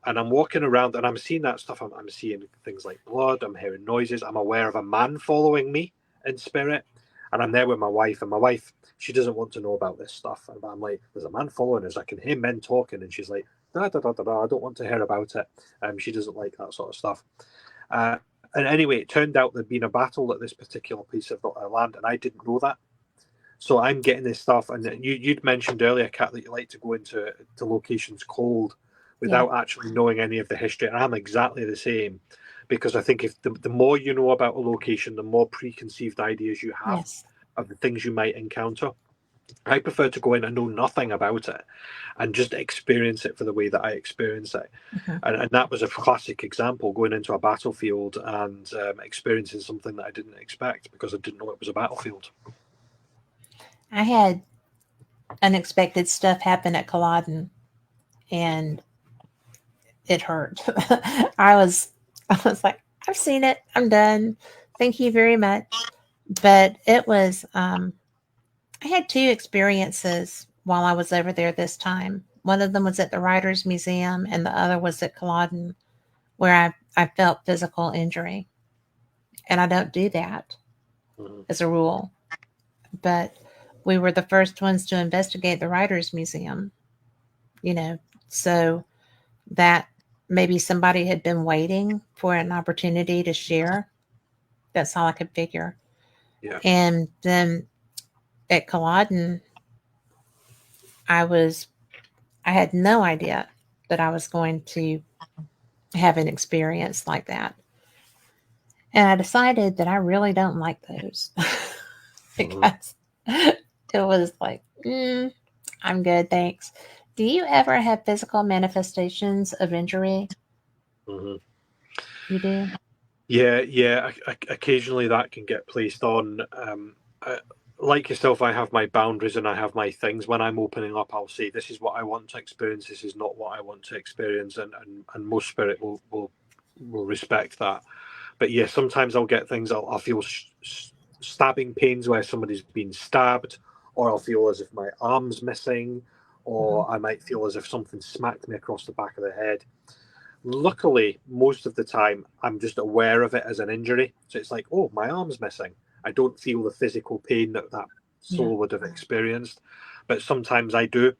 And I'm walking around and I'm seeing that stuff. I'm seeing things like blood. I'm hearing noises. I'm aware of a man following me in spirit. And I'm there with my wife. And my wife, she doesn't want to know about this stuff. And I'm like, there's a man following us. I can hear men talking. And she's like, da, da, da, da, da. I don't want to hear about it. She doesn't like that sort of stuff. And anyway, it turned out there'd been a battle at this particular piece of land. And I didn't know that. So I'm getting this stuff, and you'd mentioned earlier, Kat, that you like to go into locations cold Yeah. without actually knowing any of the history. And I'm exactly the same, because I think if the more you know about a location, the more preconceived ideas you have Yes. of the things you might encounter. I prefer to go in and know nothing about it and just experience it for the way that I experience it. Mm-hmm. And that was a classic example, going into a battlefield and experiencing something that I didn't expect because I didn't know it was a battlefield. I had unexpected stuff happen at Culloden, and it hurt. I was I was like, I've seen it. I'm done. Thank you very much. But it was I had two experiences while I was over there this time. One of them was at the Writers Museum, and the other was at Culloden, where I felt physical injury. And I don't do that Mm-hmm. as a rule. But we were the first ones to investigate the Writers Museum, you know, so that maybe somebody had been waiting for an opportunity to share. That's all I could figure. Yeah. And then at Culloden, I was I had no idea that I was going to have an experience like that. And I decided that I really don't like those Mm-hmm. because it was like, I'm good, thanks. Do you ever have physical manifestations of injury? Mm-hmm. You do? Yeah, yeah. Occasionally that can get placed on. Like yourself, I have my boundaries and I have my things. When I'm opening up, I'll say, "This is what I want to experience. This is not what I want to experience," and most spirit will respect that. But yeah, sometimes I'll get things. I'll feel stabbing pains where somebody's been stabbed, or I'll feel as if my arm's missing, Mm-hmm. or I might feel as if something smacked me across the back of the head. Luckily, most of the time, I'm just aware of it as an injury. So it's like, oh, my arm's missing. I don't feel the physical pain that that Yeah. soul would have experienced. But sometimes I do.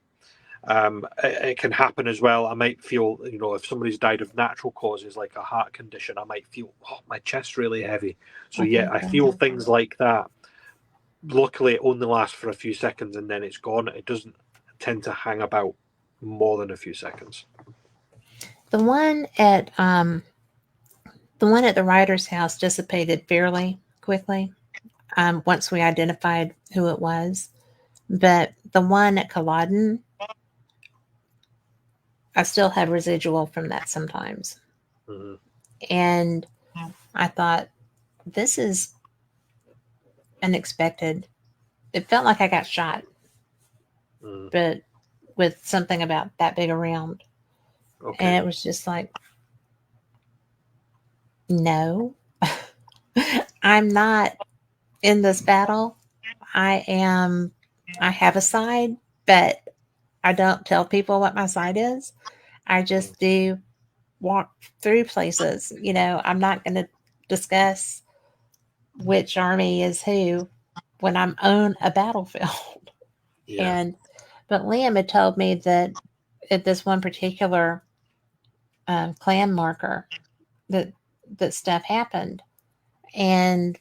It can happen as well. I might feel, if somebody's died of natural causes like a heart condition, I might feel, oh, my chest's really heavy. So, yeah, I Okay. feel things like that. Luckily, it only lasts for a few seconds and then it's gone. It doesn't tend to hang about more than a few seconds. The one at the writer's house dissipated fairly quickly once we identified who it was. But the one at Culloden, I still have residual from that sometimes. Mm-hmm. And I thought, this is unexpected. It felt like I got shot, Mm-hmm. but with something about that big around. And Okay. it was just like, no, I'm not in this battle. I am, I have a side, but I don't tell people what my side is. I Mm-hmm. just do walk through places. I'm not going to discuss which army is who when I'm on a battlefield. Yeah. And but Liam had told me that at this one particular clan marker that stuff happened, and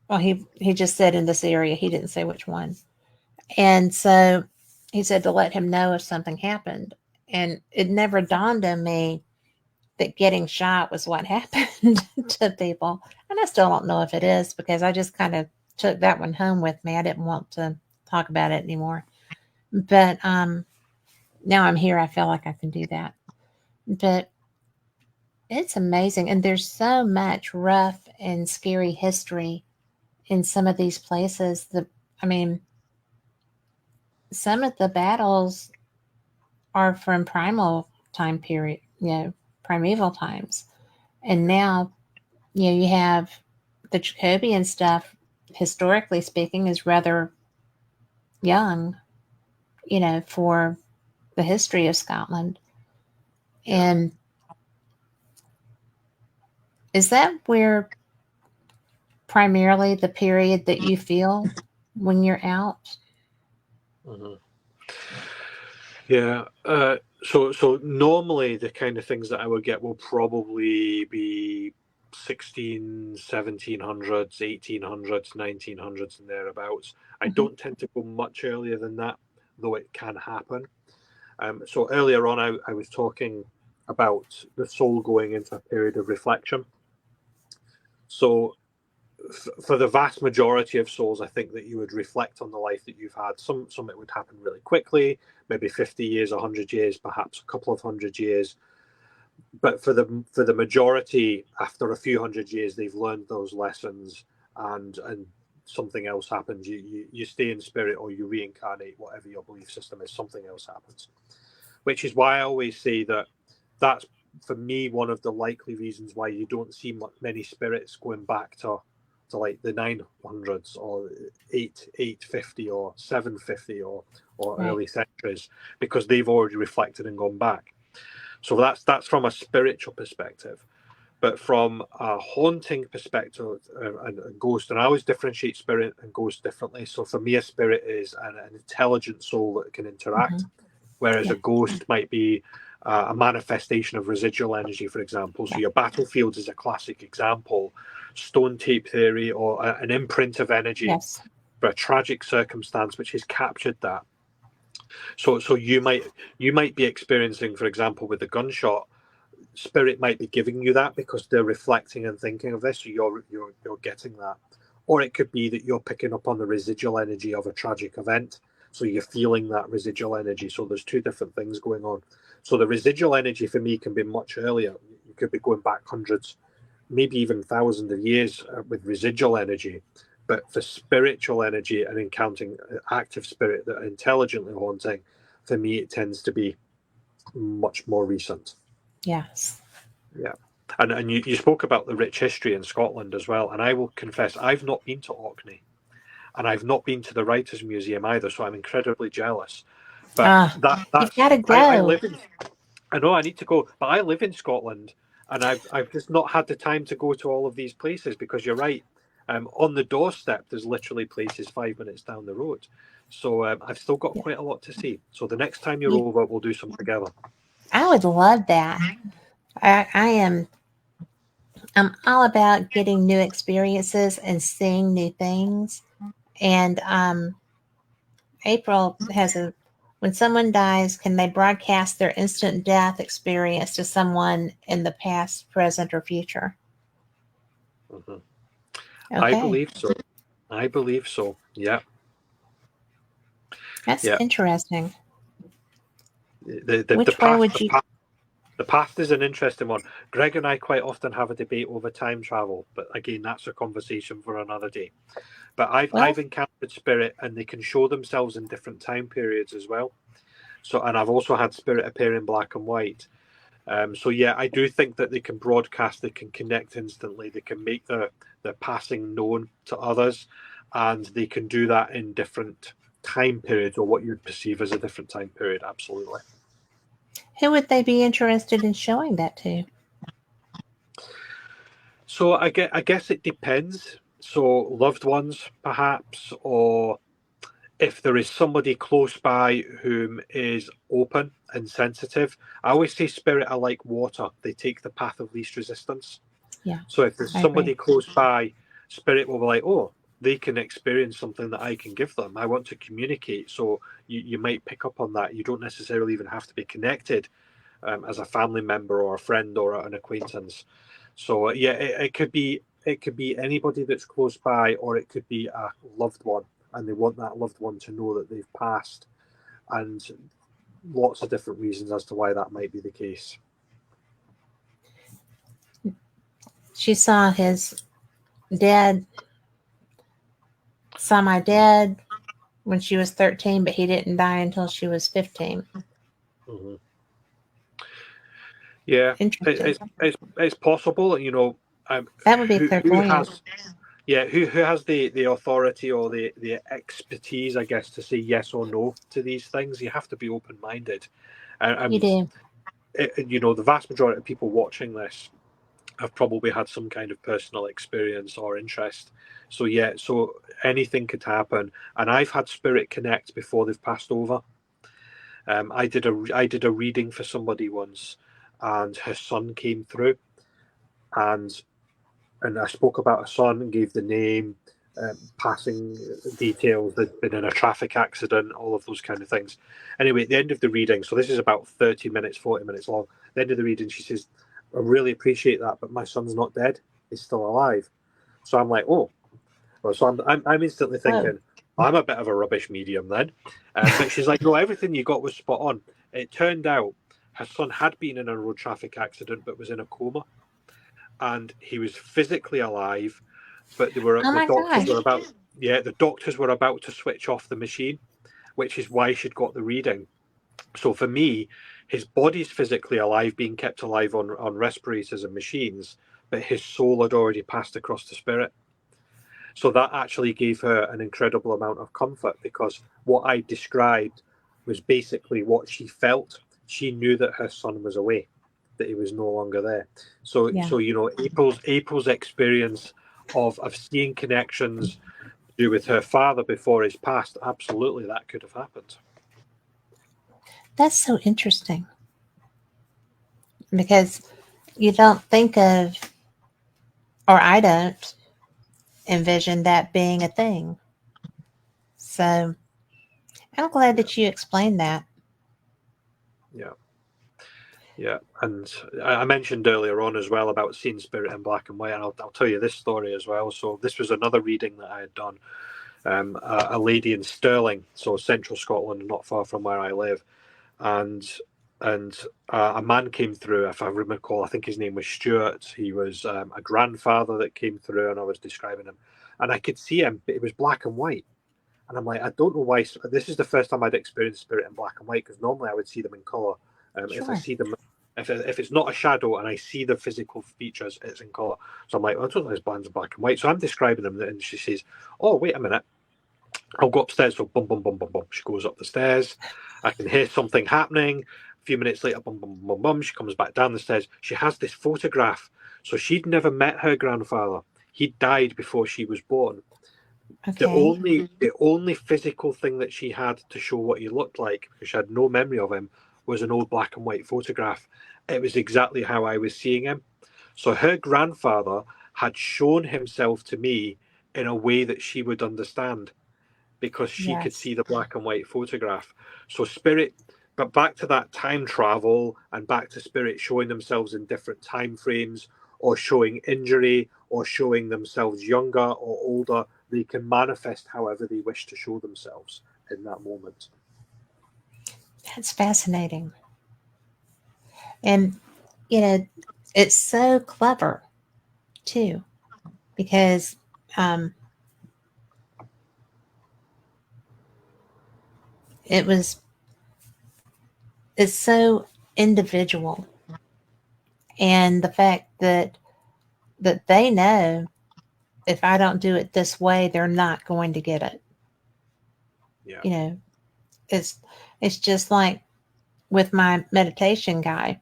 well, he just said in this area. He didn't say which one, and so he said to let him know if something happened, and it never dawned on me that getting shot was what happened to people. And I still don't know if it is because I just kind of took that one home with me. I didn't want to talk about it anymore. But now I'm here, I feel like I can do that. But it's amazing. And there's so much rough and scary history in some of these places. I mean, some of the battles are from primal time period, primeval times. And now, you have the Jacobian stuff historically speaking, is rather young, for the history of Scotland. Yeah. And is that where primarily the period that you feel when you're out? Mm-hmm. Yeah. So normally the kind of things that I would get will probably be 1700s, 1800s, 1900s, and thereabouts. I Hmm. don't tend to go much earlier than that, though it can happen. So earlier on, I was talking about the soul going into a period of reflection. So for the vast majority of souls, I think that you would reflect on the life that you've had. Some it would happen really quickly, maybe 50 years, 100 years, perhaps a couple of 100 years. But for the majority, after a few 100 years, they've learned those lessons, and something else happens. You stay in spirit, or you reincarnate, whatever your belief system is. Something else happens, which is why I always say that that's, for me, one of the likely reasons why you don't see many spirits going back to like the 900s or 850 or 750 or Right. early centuries, because they've already reflected and gone back. So that's from a spiritual perspective. But from a haunting perspective, and a ghost, and I always differentiate spirit and ghost differently. So for me, a spirit is an intelligent soul that can Hmm. interact, whereas Yeah. a ghost might be a manifestation of residual energy, for example. So Yeah. your battlefield is a classic example, stone tape theory, or an imprint of energy Yes. for a tragic circumstance which has captured that. So you might be experiencing, for example, with the gunshot, spirit might be giving you that because they're reflecting and thinking of this, so you're getting that. Or it could be that you're picking up on the residual energy of a tragic event, so you're feeling that residual energy. So there's two different things going on. So the residual energy for me can be much earlier. You could be going back hundreds, maybe even thousands of years, with residual energy. But for spiritual energy and encountering active spirit that are intelligently haunting, for me it tends to be much more recent. Yes. Yeah. And you spoke about the rich history in Scotland as well. And I will confess, I've not been to Orkney, and I've not been to the Writers' Museum either. So I'm incredibly jealous. But Ah, you've that's got to I go. live in, I know I need to go, but I live in Scotland, and I've just not had the time to go to all of these places, because you're right. On the doorstep, there's literally places 5 minutes down the road. So I've still got Yeah. quite a lot to see. So the next time you're You, over, we'll do something together. I would love that. I am. I'm all about getting new experiences and seeing new things. And April has a. When someone dies, can they broadcast their instant death experience to someone in the past, present, or future? Mhm. I Okay, believe so. I believe so. Yeah, that's yeah. interesting. The Which way path would you? the path is an interesting one. Greg and I quite often have a debate over time travel, but again, that's a conversation for another day. But I've Well, encountered spirit, and they can show themselves in different time periods as well. So, and I've also had spirit appear in black and white. So yeah, I do think that they can broadcast, they can connect instantly, they can make their passing known to others, and they can do that in different time periods, or what you'd perceive as a different time period. Absolutely. who would they be interested in showing that to? So I guess it depends. So loved ones, perhaps, or if there is somebody close by whom is open and sensitive. I always say spirit are like water; they take the path of least resistance. Yeah, So if there's I agree. somebody close by, spirit will be like, oh, they can experience something that I can give them. I want to communicate. So you might pick up on that. You don't necessarily even have to be connected, as a family member or a friend or an acquaintance. So yeah, it could be anybody that's close by, or it could be a loved one, and they want that loved one to know that they've passed, and lots of different reasons as to why that might be the case. She dad, saw my dad when she was 13, but he didn't die until she was 15. Hmm. Yeah, Interesting. it's possible. That would be Who clairvoyant. has Yeah, who has the authority or the expertise, I guess, to say yes or no to these things? You have to be open minded, You and do. you know, the vast majority of people watching this have probably had some kind of personal experience or interest. So yeah, so anything could happen, and I've had spirit connect before they've passed over. I did a reading for somebody once, and her son came through, and I spoke about her son and gave the name, passing details. They'd been in a traffic accident, all of those kind of things. Anyway, at the end of the reading, so this is about 30 minutes, 40 minutes long. At the end of the reading, she says, "I really appreciate that, but my son's not dead; he's still alive." So I'm like, "Oh." Well, so I'm instantly Whoa. thinking, I'm a bit of a rubbish medium then. But she's like, no, everything you got was spot on. It turned out her son had been in a road traffic accident but was in a coma, and he was physically alive, but Oh the my doctors were gosh. about yeah, the doctors were about to switch off the machine, which is why she'd got the reading. So for me, his body's physically alive, being kept alive on respirators and machines, but his soul had already passed across to spirit. So that actually gave her an incredible amount of comfort, because what I described was basically what she felt. She knew that her son was away, that he was no longer there. Yeah. So you know, April's experience of seeing connections to do with her father before his passed, absolutely that could have happened. That's so interesting because you don't think of, or I don't envision that being a thing. So I'm glad Yeah, that you explained that. yeah. Yeah, and I mentioned earlier on as well about seeing spirit in black and white, and I'll tell you this story as well. So this was another reading that I had done. A lady in Stirling, so central Scotland, not far from where I live, and a man came through. If I recall, I think his name was Stuart. He was a grandfather that came through, and I was describing him, and I could see him, but it was black and white. And I'm like, I don't know why. This is the first time I'd experienced spirit in black and white, because normally I would see them in color. If I Sure. see them, if it's not a shadow and I see the physical features, it's in color. So I'm like, well, I don't know, his band's black and white. So I'm describing them, and she says, "Oh, wait a minute, I'll go upstairs." So bum bum bum bum bum. She goes up the stairs. I can hear something happening. A few minutes later, bum bum bum bum. She comes back down the stairs. She has this photograph. So she'd never met her grandfather. He died before she was born. the Okay. only the only physical thing that she had to show what he looked like, because she had no memory of him, was an old black and white photograph. It was exactly how I was seeing him. So her grandfather had shown himself to me in a way that she would understand, because she could Yes. see the black and white photograph. So spirit, but back to that time travel and back to spirit showing themselves in different time frames, or showing injury, or showing themselves younger or older. They can manifest however they wish to show themselves in that moment. That's fascinating. And, you know, it's so clever too, because um, it was, it's so individual. And the fact that they know if I don't do it this way, they're not going to get it. Yeah, You know, it's it's just like with my meditation guy.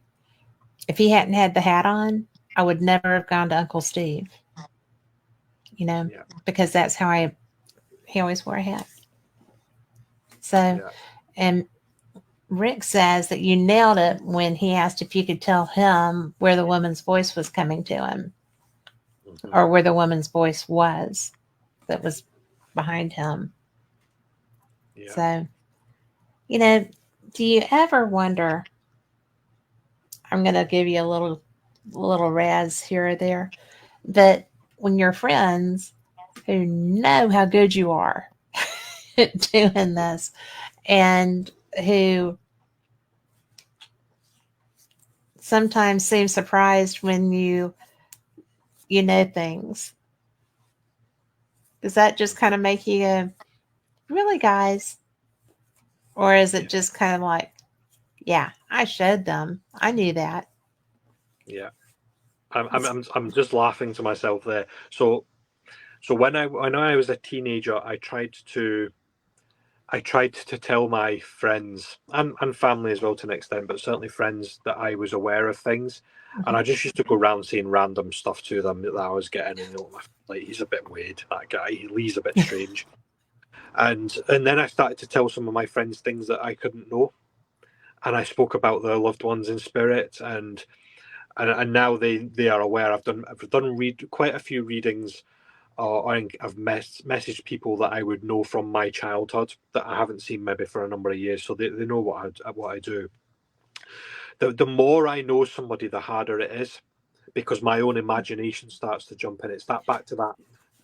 If he hadn't had the hat on, I would never have gone to Uncle Steve, you know, yeah, because that's how he always wore a hat. So, yeah. and Rick says that you nailed it when he asked if you could tell him where the woman's voice was coming to him, Hmm. or where the woman's voice was that was behind him. Yeah, So, you know, do you ever wonder? I'm going to give you a little razz here or there, but when your friends who know how good you are at doing this, and who sometimes seem surprised when you know things, does that just kind of make you go, really, guys? Or is it yeah, just kind of like, yeah, I showed them. I knew that. yeah. I'm, I'm, It's, I'm, I'm just laughing to myself there. So So when I was a teenager, I tried to tell my friends and family as well to an extent, but certainly friends, that I was aware of things. And Mhm. I just used to go around saying random stuff to them that I was getting, and like, he's a bit weird, that guy. He's a bit strange. And then I started to tell some of my friends things that I couldn't know, and I spoke about their loved ones in spirit, and now they are aware. I've done quite a few readings, or I've messaged people that I would know from my childhood that I haven't seen maybe for a number of years, so they know what I do. The more I know somebody, the harder it is, because my own imagination starts to jump in. It's that back to that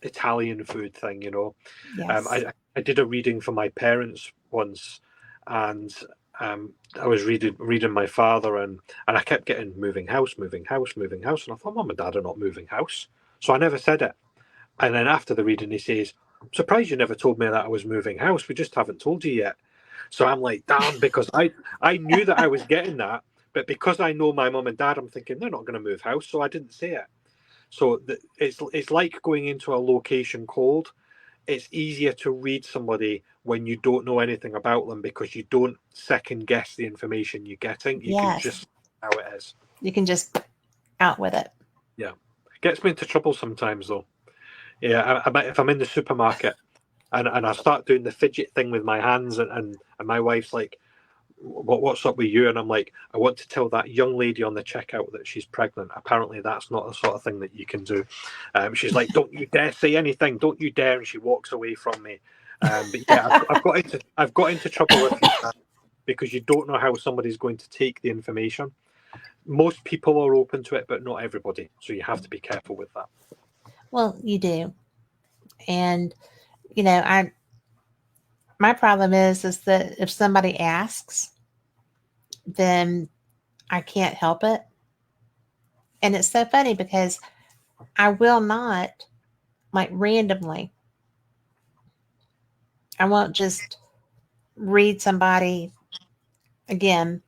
Italian food thing, you know. Yes. I did a reading for my parents once, and I was reading my father, and I kept getting moving house, moving house, moving house, and I thought, Mum and Dad are not moving house, so I never said it. And then after the reading, he says, "I'm surprised you never told me that I was moving house. We just haven't told you yet." So I'm like, damn, because I knew that I was getting that, but because I know my mum and dad, I'm thinking they're not going to move house, so I didn't say it. So it's like going into a location cold. It's easier to read somebody when you don't know anything about them, because you don't second guess the information you're getting. You can Yes. just how it is. You can just out with it. Yeah, gets me into trouble sometimes though. Yeah, if I'm in the supermarket and I start doing the fidget thing with my hands, and my wife's like, what's up with you? And I'm like, I want to tell that young lady on the checkout that she's pregnant. Apparently, that's not the sort of thing that you can do. She's like, don't you dare say anything. Don't you dare. And she walks away from me. But yeah, I've got into trouble a few times because you don't know how somebody's going to take the information. Most people are open to it, but not everybody. So you have to be careful with that. Well, you do. And I my problem is that if somebody asks, then I can't help it. And it's so funny because I will not, like, randomly, I won't just read somebody again.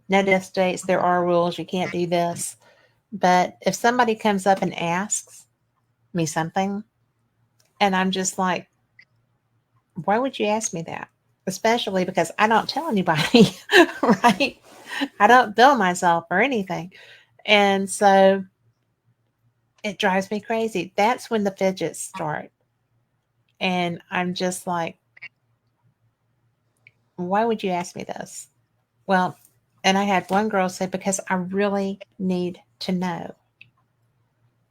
No death dates. There are rules. You can't do this. But if somebody comes up and asks me something, and I'm just like, why would you ask me that? Especially because I don't tell anybody, right? I don't bill myself or anything. And so it drives me crazy. That's when the fidgets start. And I'm just like, why would you ask me this? Well, and I had one girl say, because I really need to know.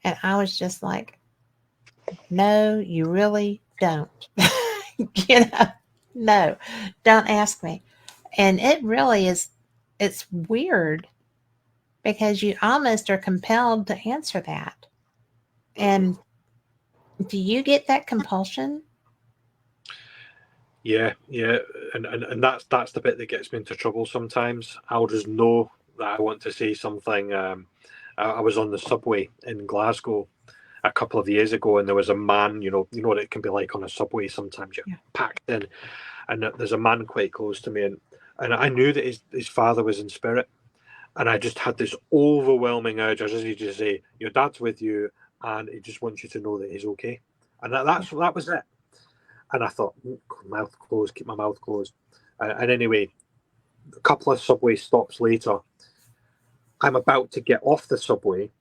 And I was just like, no, you really don't. you know, no, don't ask me. And it really is, it's weird because you almost are compelled to answer that. Mhm. And do you get that compulsion? Yeah, yeah, and that's the bit that gets me into trouble sometimes. I'll just know that I want to say something. I was on the subway in Glasgow a couple of years ago, and there was a man. You know what it can be like on a subway. Sometimes you're Yeah. packed in, and there's a man quite close to me, and I knew that his father was in spirit, and I just had this overwhelming urge. I just needed to say, "Your dad's with you, and he just wants you to know that he's okay," and Yeah. that was it. And I thought, mouth closed, keep my mouth closed. And anyway, a couple of subway stops later, I'm about to get off the subway,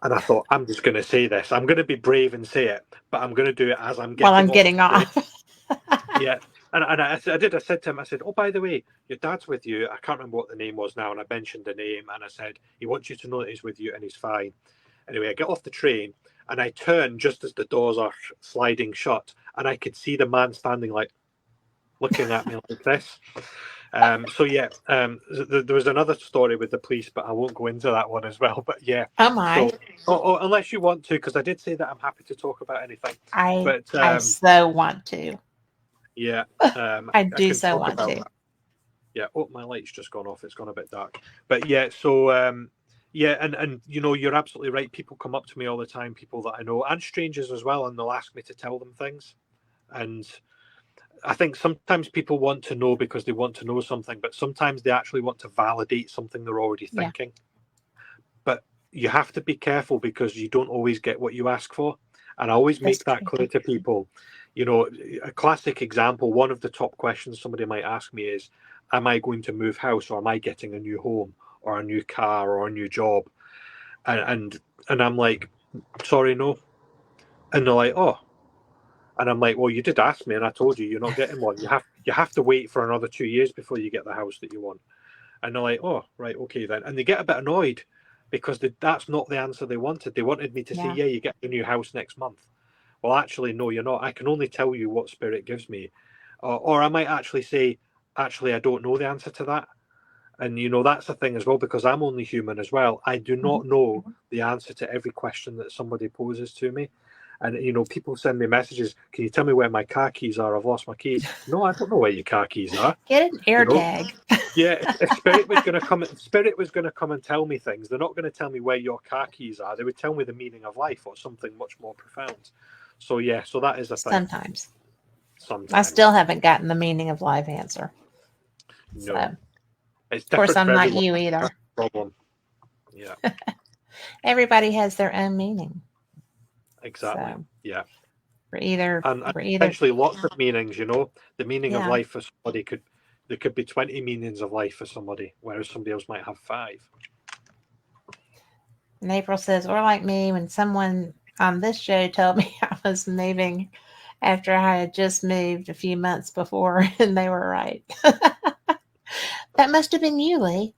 and I thought, I'm just going to say this. I'm going to be brave and say it, but I'm going to do it as I'm While getting I'm off getting the train. off. Yeah. And I did. I said to him, I said, "Oh, by the way, your dad's with you." I can't remember what the name was now. And I mentioned the name, and I said, "He wants you to know that he's with you and he's fine." Anyway, I get off the train, and I turn just as the doors are sliding shut, and I could see the man standing like, looking at me like this. So yeah, there was another story with the police, but I won't go into that one as well. But yeah, Oh my. so unless you want to, because I did say that I'm happy to talk about anything. I But I so want to. yeah, I I do can so talk want about to. that. Yeah. Oh, my light's just gone off. It's gone a bit dark. But yeah, so yeah, and you're absolutely right. People come up to me all the time, people that I know, and strangers as well, and they'll ask me to tell them things. And I think sometimes people want to know because they want to know something, but sometimes they actually want to validate something they're already Yeah. thinking. But you have to be careful because you don't always get what you ask for. And I always That's make that true. clear to people. You know, a classic example, one of the top questions somebody might ask me is, am I going to move house, or am I getting a new home or a new car or a new job? And I'm like, sorry, no. And they're like, oh. And I'm like, well, you did ask me, and I told you you're not getting one. You have to wait for another 2 years before you get the house that you want. And they're like, oh, right, okay then. And they get a bit annoyed because that's not the answer they wanted. They wanted me to say, Yeah. yeah, you get a new house next month. Well, actually, no, you're not. I can only tell you what spirit gives me. Or I might actually say, actually, I don't know the answer to that. And, that's the thing as well, because I'm only human as well. I do Mhm. not know the answer to every question that somebody poses to me. And, people send me messages, can you tell me where my car keys are? I've lost my keys. No, I don't know where your car keys are. Get an You air know, tag. yeah, if Spirit was going to come and tell me things, they're not going to tell me where your car keys are. They would tell me the meaning of life or something much more profound. So yeah, so that is a thing. Sometimes. I Sometimes, still haven't gotten the meaning of life answer. So, no, of it's course, different I'm for not everyone. you That's either. the problem. Yeah, Everybody has their own meaning. exactly. So Yeah, we're either and we're either potentially lots of meanings. The meaning of yeah. life for somebody could be 20 meanings of life for somebody, whereas somebody else might have 5. And April says, or like me, when someone on this show told me I was moving after I had just moved a few months before, and they were right. That must have been you, Lee.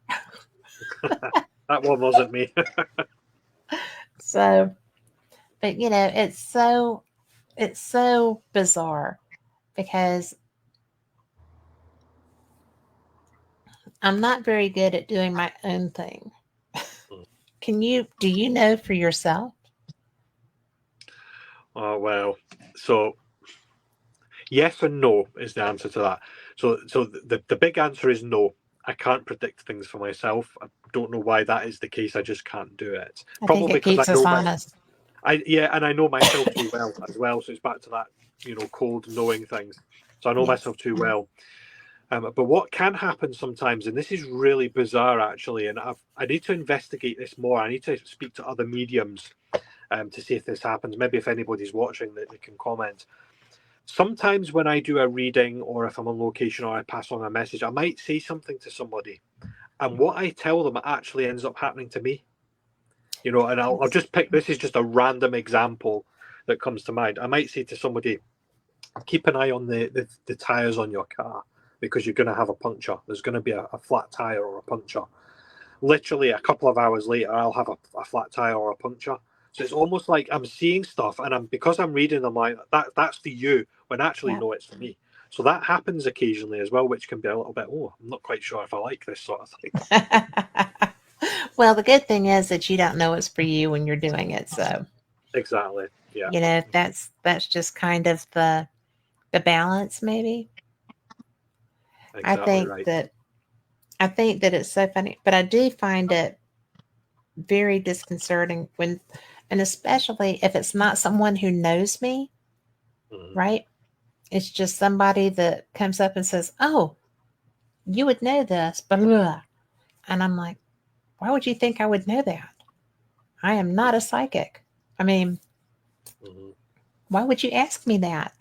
That one wasn't me. So, but it's so bizarre because I'm not very good at doing my own thing. Do you know for yourself? Oh well, so yes and no is the answer to that. So the big answer is no. I can't predict things for myself. I don't know why that is the case. I just can't do it. I think Probably it because I keeps us know honest. and I know myself too well as well. So it's back to that, cold knowing things. So I know Yes. myself too well. But what can happen sometimes, and this is really bizarre actually, and I need to investigate this more. I need to speak to other mediums to see if this happens. Maybe if anybody's watching, that they can comment. Sometimes when I do a reading, or if I'm on location, or I pass on a message, I might say something to somebody, and what I tell them actually ends up happening to me. And I'll Yes. just pick. This is just a random example that comes to mind. I might say to somebody, keep an eye on the tires on your car, because you're going to have a puncture. There's going to be a flat tire or a puncture. Literally a couple of hours later, I'll have a flat tire or a puncture. So it's almost like I'm seeing stuff, and because I'm reading them like that's for you, when actually Yeah. no, it's for me. So that happens occasionally as well, which can be a little bit, oh, I'm not quite sure if I like this sort of thing. Well, the good thing is that you don't know it's for you when you're doing it. So, Exactly. Yeah. that's just kind of the balance maybe. I Exactly think right. that I think that it's so funny, but I do find it very disconcerting when, and especially if it's not someone who knows me, Mhm. right? It's just somebody that comes up and says, "Oh, you would know this," blah, blah, blah. And I'm like, "Why would you think I would know that? I am not Yeah. a psychic. I mean, Mhm. why would you ask me that?"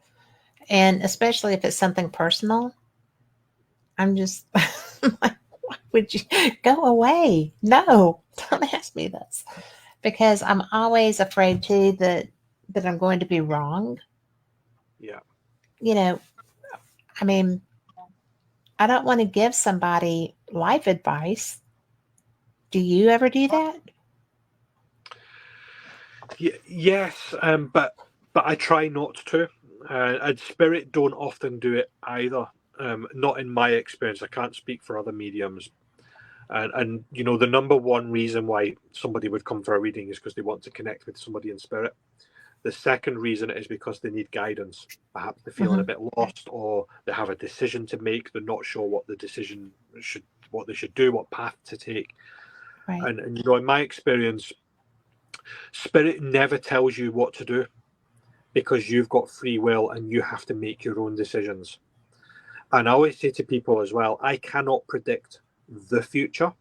And especially if it's something personal, I'm just like, "Why would you go away? No, don't ask me this." Because I'm always afraid too that I'm going to be wrong. Yeah. You know, I mean, I don't want to give somebody life advice. Do you ever do that? Yes, but I try not to. And spirit don't often do it either. Not in my experience. I can't speak for other mediums. And the number one reason why somebody would come for a reading is because they want to connect with somebody in spirit. The second reason is because they need guidance. Perhaps they're feeling a Hmm. bit lost, or they have a decision to make. They're not sure what they should do, what path to take. Right. And in my experience, spirit never tells you what to do, because you've got free will and you have to make your own decisions. And I always say to people as well, I cannot predict the future.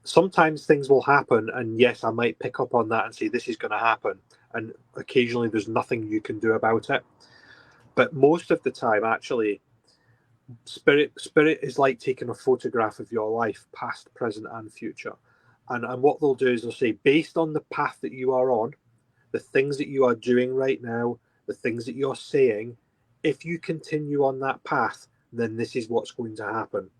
Sometimes things will happen, and yes, I might pick up on that and say this is going to happen, and occasionally there's nothing you can do about it. But most of the time, actually, spirit is like taking a photograph of your life, past, present, and future. And what they'll do is they'll say, based on the path that you are on, the things that you are doing right now, the things that you're saying, if you continue on that path, then this is what's going to happen.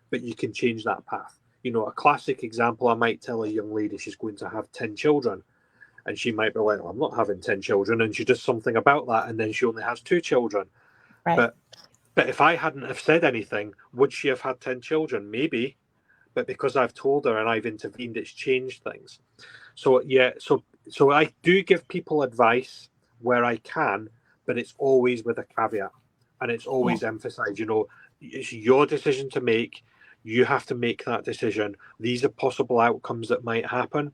But you can change that path. You know, a classic example, I might tell a young lady she's going to have 10 children. And she might be like, well, I'm not having 10 children. And she does something about that. And then she only has 2 children. Right. But if I hadn't have said anything, would she have had 10 children? Maybe. But because I've told her and I've intervened, it's changed things. So yeah, so I do give people advice where I can, but it's always with a caveat, and it's always emphasized. You know, it's your decision to make. You have to make that decision. These are possible outcomes that might happen,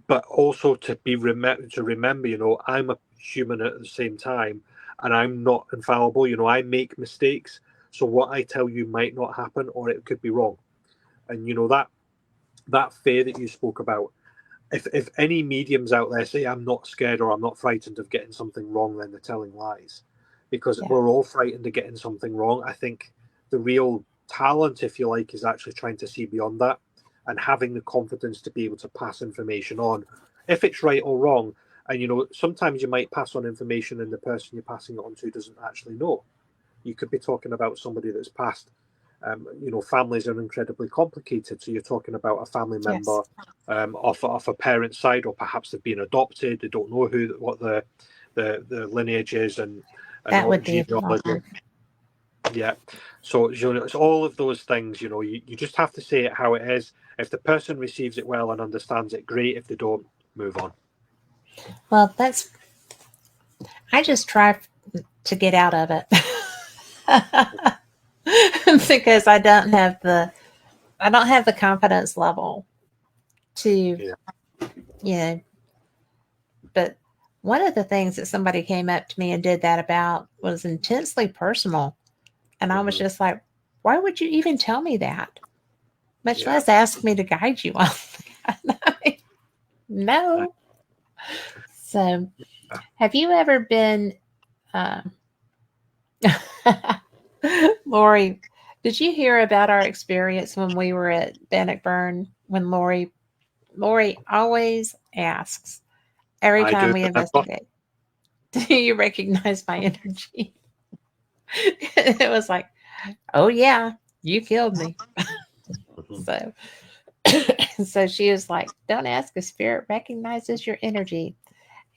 but also to remember. You know, I'm a human at the same time, and I'm not infallible. You know, I make mistakes. So what I tell you might not happen, or it could be wrong. And you know that fear that you spoke about, if any mediums out there say I'm not scared or I'm not frightened of getting something wrong, then they're telling lies, because we're all frightened of getting something wrong. I think the real talent, if you like, is actually trying to see beyond that and having the confidence to be able to pass information on, if it's right or wrong. And you know, sometimes you might pass on information and the person you're passing it on to doesn't actually know. You could be talking about somebody that's passed. You know, families are incredibly complicated. So you're talking about a family member off a parent's side, or perhaps they've been adopted. They don't know what the lineage is and That what would be genealogy. awful. Yeah. So you know, it's all of those things. You know, you just have to say it how it is. If the person receives it well and understands it, great. If they don't, move on. Well, I just try to get out of it. Because I don't have the confidence level to, Yeah. you know, but one of the things that somebody came up to me and did that about was intensely personal. And I was Mm-hmm. just like, why would you even tell me that? Much Yeah. less ask me to guide you on that. No. So, have you ever been, uh, Lori? Did you hear about our experience when we were at Bannockburn? When Lori always asks every I time do we remember. investigate, do you recognize my energy? It was like, oh yeah, you killed me. Mm-hmm. So, so she was like, don't ask if spirit recognizes your energy.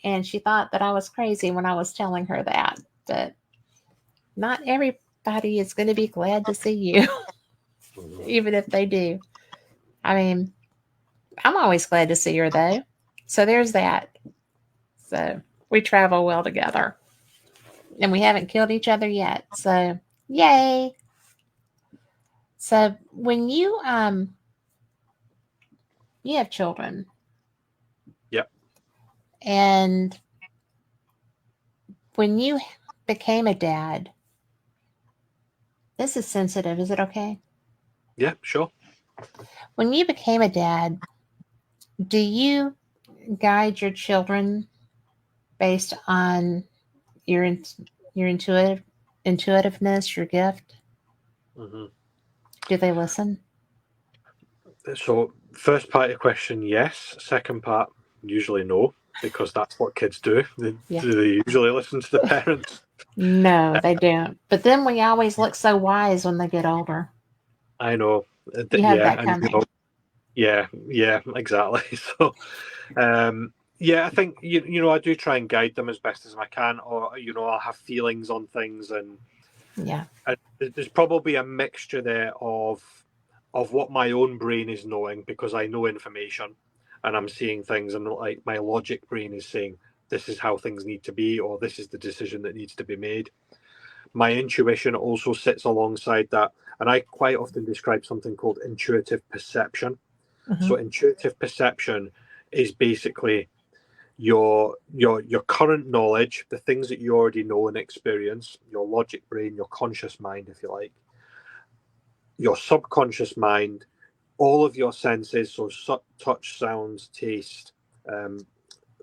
And she thought that I was crazy when I was telling her that. But not everybody is going to be glad to see you, Mm-hmm. even if they do. I mean, I'm always glad to see her though. So there's that. So we travel well together. And we haven't killed each other yet. So yay. So when you have children Yeah. and when you became a dad, this is sensitive, is it okay? Yeah. Sure. When you became a dad, do you guide your children based on your your intuitiveness, your gift? Mm-hmm. Do they listen? So, first part of the question, yes. Second part, usually no, because that's what kids do. Yeah. They usually listen to the parents. No, they don't. But then we always look so wise when they get older. I know. You have Yeah, that and you know, coming. yeah, exactly. So, yeah, I think you know I do try and guide them as best as I can, or you know I'll have feelings on things, Yeah. and there's probably a mixture there of what my own brain is knowing, because I know information and I'm seeing things, and like my logic brain is saying this is how things need to be, or this is the decision that needs to be made. My intuition also sits alongside that, and I quite often describe something called intuitive perception. Hmm. So intuitive perception is basically your current knowledge, the things that you already know and experience, your logic brain, your conscious mind, if you like, your subconscious mind, all of your senses, so touch, sounds, taste, um,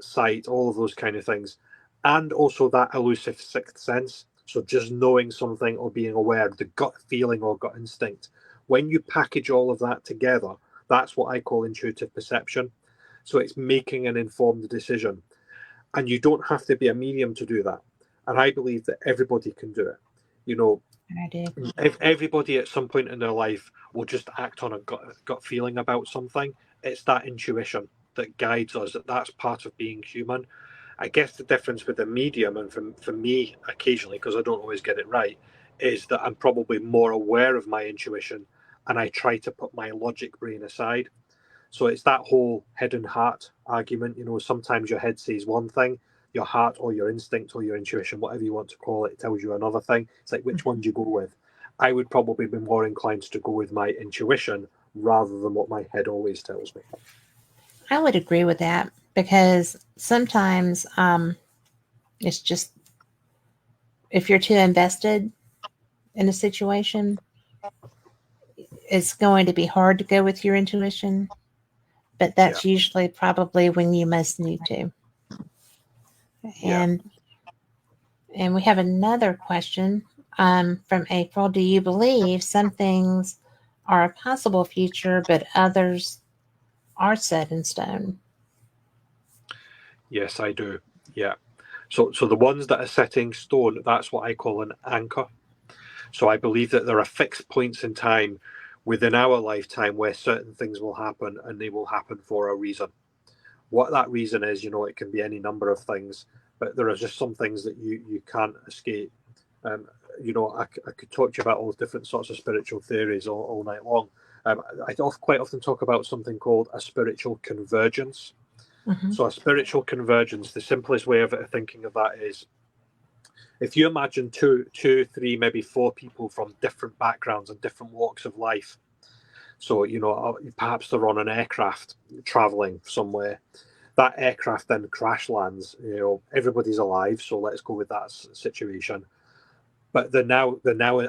sight, all of those kind of things, and also that elusive sixth sense. So just knowing something or being aware, the gut feeling or gut instinct. When you package all of that together, that's what I call intuitive perception. So it's making an informed decision. And you don't have to be a medium to do that. And I believe that everybody can do it. You know, I do. if everybody at some point in their life will just act on a gut feeling about something, it's that intuition that guides us. That's part of being human. I guess the difference with the medium and for me occasionally, because I don't always get it right, is that I'm probably more aware of my intuition and I try to put my logic brain aside. So it's that whole head and heart argument. You know, sometimes your head says one thing, your heart or your instinct or your intuition, whatever you want to call it, tells you another thing. It's like, which one do you go with? I would probably be more inclined to go with my intuition rather than what my head always tells me. I would agree with that because sometimes it's just if you're too invested in a situation, it's going to be hard to go with your intuition. But Yeah, that's usually probably when you most need to. yeah. And we have another question from April. Do you believe some things are a possible future, but others are set in stone? Yes, I do. Yeah. So the ones that are setting stone, that's what I call an anchor. So I believe that there are fixed points in time within our lifetime where certain things will happen and they will happen for a reason. What that reason is, you know, it can be any number of things, but there are just some things that you can't escape. Um, you know, I could talk to you about all different sorts of spiritual theories all night long. I quite often talk about something called a spiritual convergence. Mm-hmm. So a spiritual convergence, the simplest way of thinking of that is if you imagine two, three, maybe four people from different backgrounds and different walks of life. So, you know, perhaps they're on an aircraft traveling somewhere. That aircraft then crash lands. You know, everybody's alive, so let's go with that situation. But they're now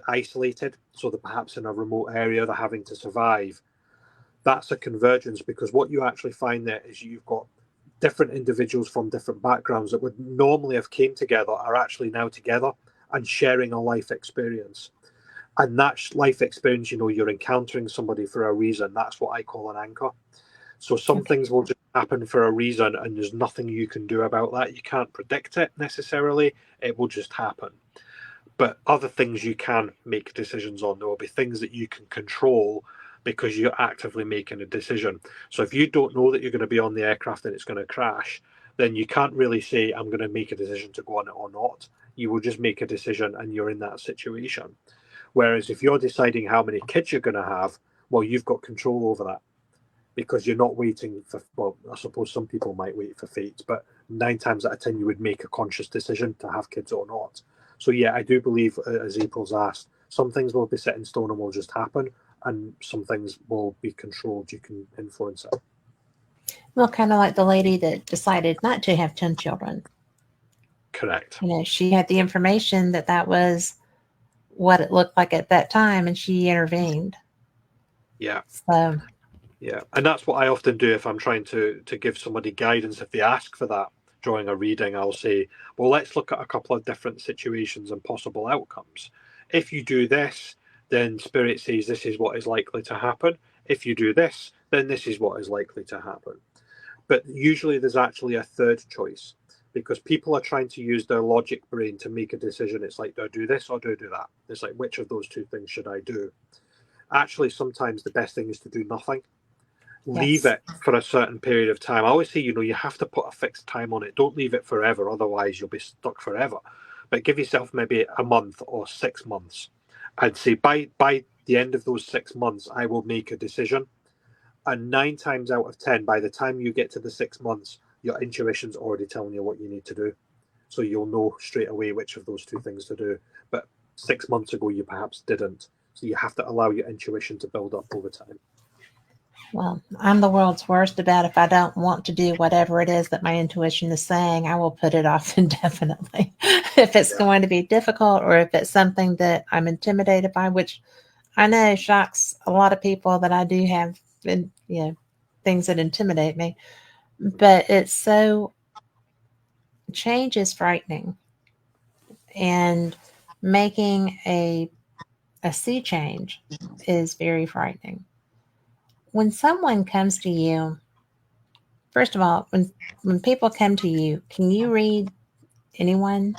isolated, so they're perhaps in a remote area. They're having to survive. That's a convergence because what you actually find there is you've got different individuals from different backgrounds that would normally have came together are actually now together and sharing a life experience. And that life experience, you know, you're encountering somebody for a reason. That's what I call an anchor. So some Okay. things will just happen for a reason, and there's nothing you can do about that. You can't predict it necessarily. It will just happen. But other things you can make decisions on. There will be things that you can control because you're actively making a decision. So if you don't know that you're going to be on the aircraft and it's going to crash, then you can't really say, I'm going to make a decision to go on it or not. You will just make a decision and you're in that situation. Whereas if you're deciding how many kids you're going to have, well, you've got control over that because you're not waiting for, well, I suppose some people might wait for fate, but 9 times out of 10, you would make a conscious decision to have kids or not. So, yeah, I do believe, as April's asked, some things will be set in stone and will just happen, and some things will be controlled. You can influence it. Well, kind of like the lady that decided not to have 10 children. Correct. She had the information that that was what it looked like at that time and she intervened. Yeah. So, Yeah, and that's what I often do if I'm trying to give somebody guidance. If they ask for that during a reading, I'll say, "Well, let's look at a couple of different situations and possible outcomes. If you do this, then Spirit says this is what is likely to happen. If you do this, then this is what is likely to happen." But usually, there's actually a third choice because people are trying to use their logic brain to make a decision. It's like, do I do this or do I do that? It's like, which of those two things should I do? Actually, sometimes the best thing is to do nothing, leave yes. it for a certain period of time. I always say, you know, you have to put a fixed time on it. Don't leave it forever, otherwise you'll be stuck forever. But give yourself maybe a month or 6 months. I'd say by the end of those 6 months, I will make a decision. And 9 times out of 10, by the time you get to the 6 months, your intuition's already telling you what you need to do. So you'll know straight away which of those two things to do. But 6 months ago, you perhaps didn't. So you have to allow your intuition to build up over time. Well, I'm the world's worst about if I don't want to do whatever it is that my intuition is saying, I will put it off indefinitely. If it's Yeah. going to be difficult or if it's something that I'm intimidated by, which I know shocks a lot of people that I do have, things that intimidate me. But it's so change is frightening, and making a sea change is very frightening. When someone comes to you, first of all, when people come to you, can you read anyone,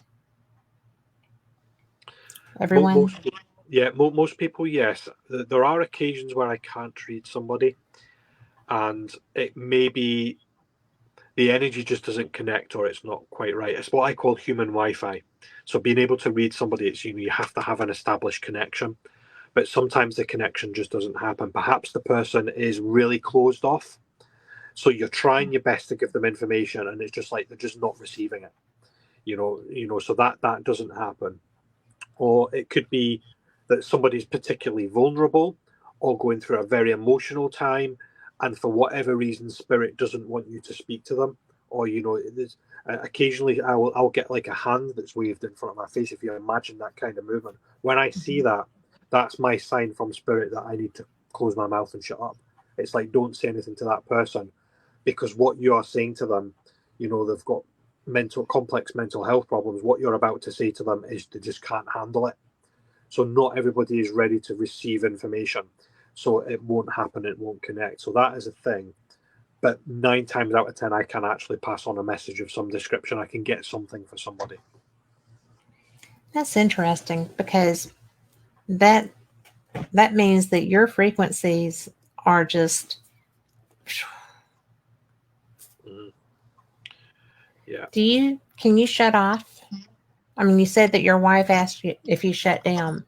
everyone? Most, yeah, most people, yes. There are occasions where I can't read somebody, and it may be the energy just doesn't connect or it's not quite right. It's what I call human Wi-Fi. So being able to read somebody, it's you have to have an established connection, but sometimes the connection just doesn't happen. Perhaps the person is really closed off, so you're trying your best to give them information, and it's just like they're just not receiving it. So that doesn't happen. Or it could be that somebody's particularly vulnerable or going through a very emotional time, and for whatever reason spirit doesn't want you to speak to them. Or there's occasionally I'll get like a hand that's waved in front of my face. If you imagine that kind of movement, when I see that, that's my sign from spirit that I need to close my mouth and shut up. It's like, don't say anything to that person, because what you are saying to them, they've got complex mental health problems. What you're about to say to them is they just can't handle it. So not everybody is ready to receive information, so it won't happen, it won't connect. So that is a thing. But 9 times out of 10, I can actually pass on a message of some description. I can get something for somebody. That's interesting, because that that means that your frequencies are just. Mm. Yeah. Can you shut off? I mean, you said that your wife asked you if you shut down.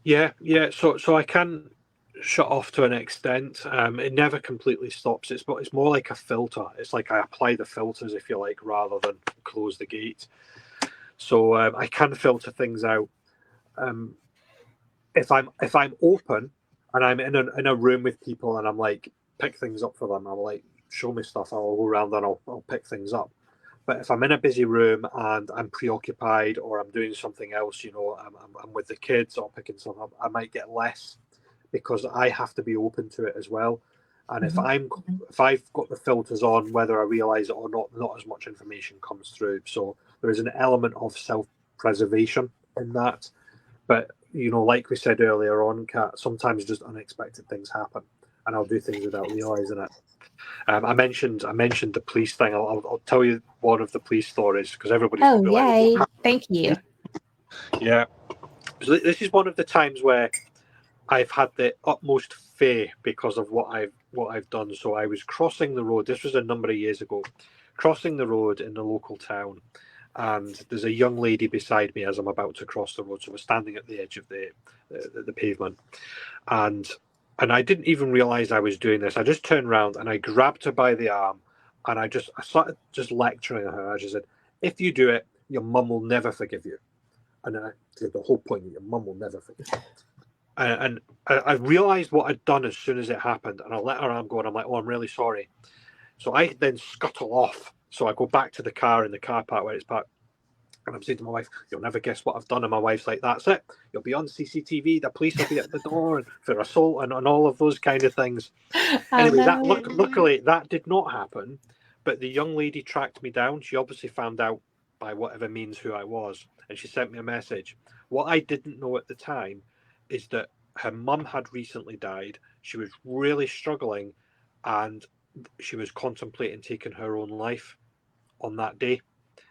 Yeah. So I can shut off to an extent. It never completely stops. It's more like a filter. It's like I apply the filters, if you like, rather than close the gate. So I can filter things out. Um, if I'm open and I'm in a room with people and I'm like, pick things up for them, I'm like, show me stuff. I'll go around and I'll pick things up. But if I'm in a busy room and I'm preoccupied or I'm doing something else, I'm with the kids or picking something up, I might get less, because I have to be open to it as well. And if Mhm. I've got the filters on, whether I realize it or not as much information comes through. So there is an element of self-preservation in that. But like we said earlier on, Kat, sometimes just unexpected things happen, and I'll do things without realizing it. I mentioned the police thing. I'll tell you one of the police stories, because everybody's Oh, going to be like, well, what yay. happened? Thank you. Yeah. So this is one of the times where I've had the utmost fear because of what I've done. So I was crossing the road. This was a number of years ago. Crossing the road in the local town, and there's a young lady beside me as I'm about to cross the road. So we're standing at the edge of the pavement, and I didn't even realize I was doing this. I just turned around and I grabbed her by the arm, and I started just lecturing her. I just said, "If you do it, your mum will never forgive you." And then I said, the whole point is your mum will never forgive you. And I realized what I'd done as soon as it happened, and I let her arm go, and I'm like, "Oh, I'm really sorry." So I then scuttle off. So I go back to the car in the car park where it's parked. And I'm saying to my wife, "You'll never guess what I've done." And my wife's like, "That's it. You'll be on CCTV. The police will be at the door and for assault and all of those kind of things." Oh, Anyway, no. luckily that did not happen. But the young lady tracked me down. She obviously found out by whatever means who I was, and she sent me a message. What I didn't know at the time is that her mum had recently died. She was really struggling, and she was contemplating taking her own life on that day,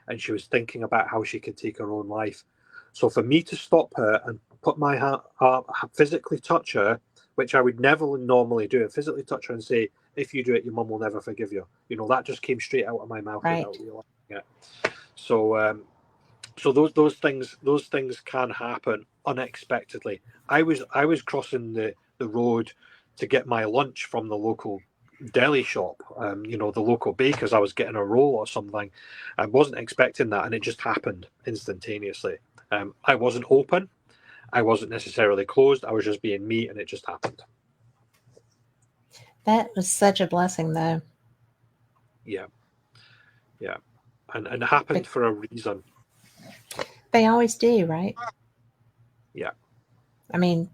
and she was thinking about how she could take her own life. So for me to stop her and put my hand up, physically touch her, which I would never normally do, and physically touch her and say, "If you do it, your mum will never forgive you." That just came straight out of my mouth Right. without realizing it. So those things can happen unexpectedly. I was crossing the road to get my lunch from the local deli shop, the local bakers. I was getting a roll or something. I wasn't expecting that, and it just happened instantaneously. I wasn't open. I wasn't necessarily closed. I was just being me, and it just happened. That was such a blessing, though. Yeah, yeah, and it happened But for a reason. they always do, right? Yeah, I mean,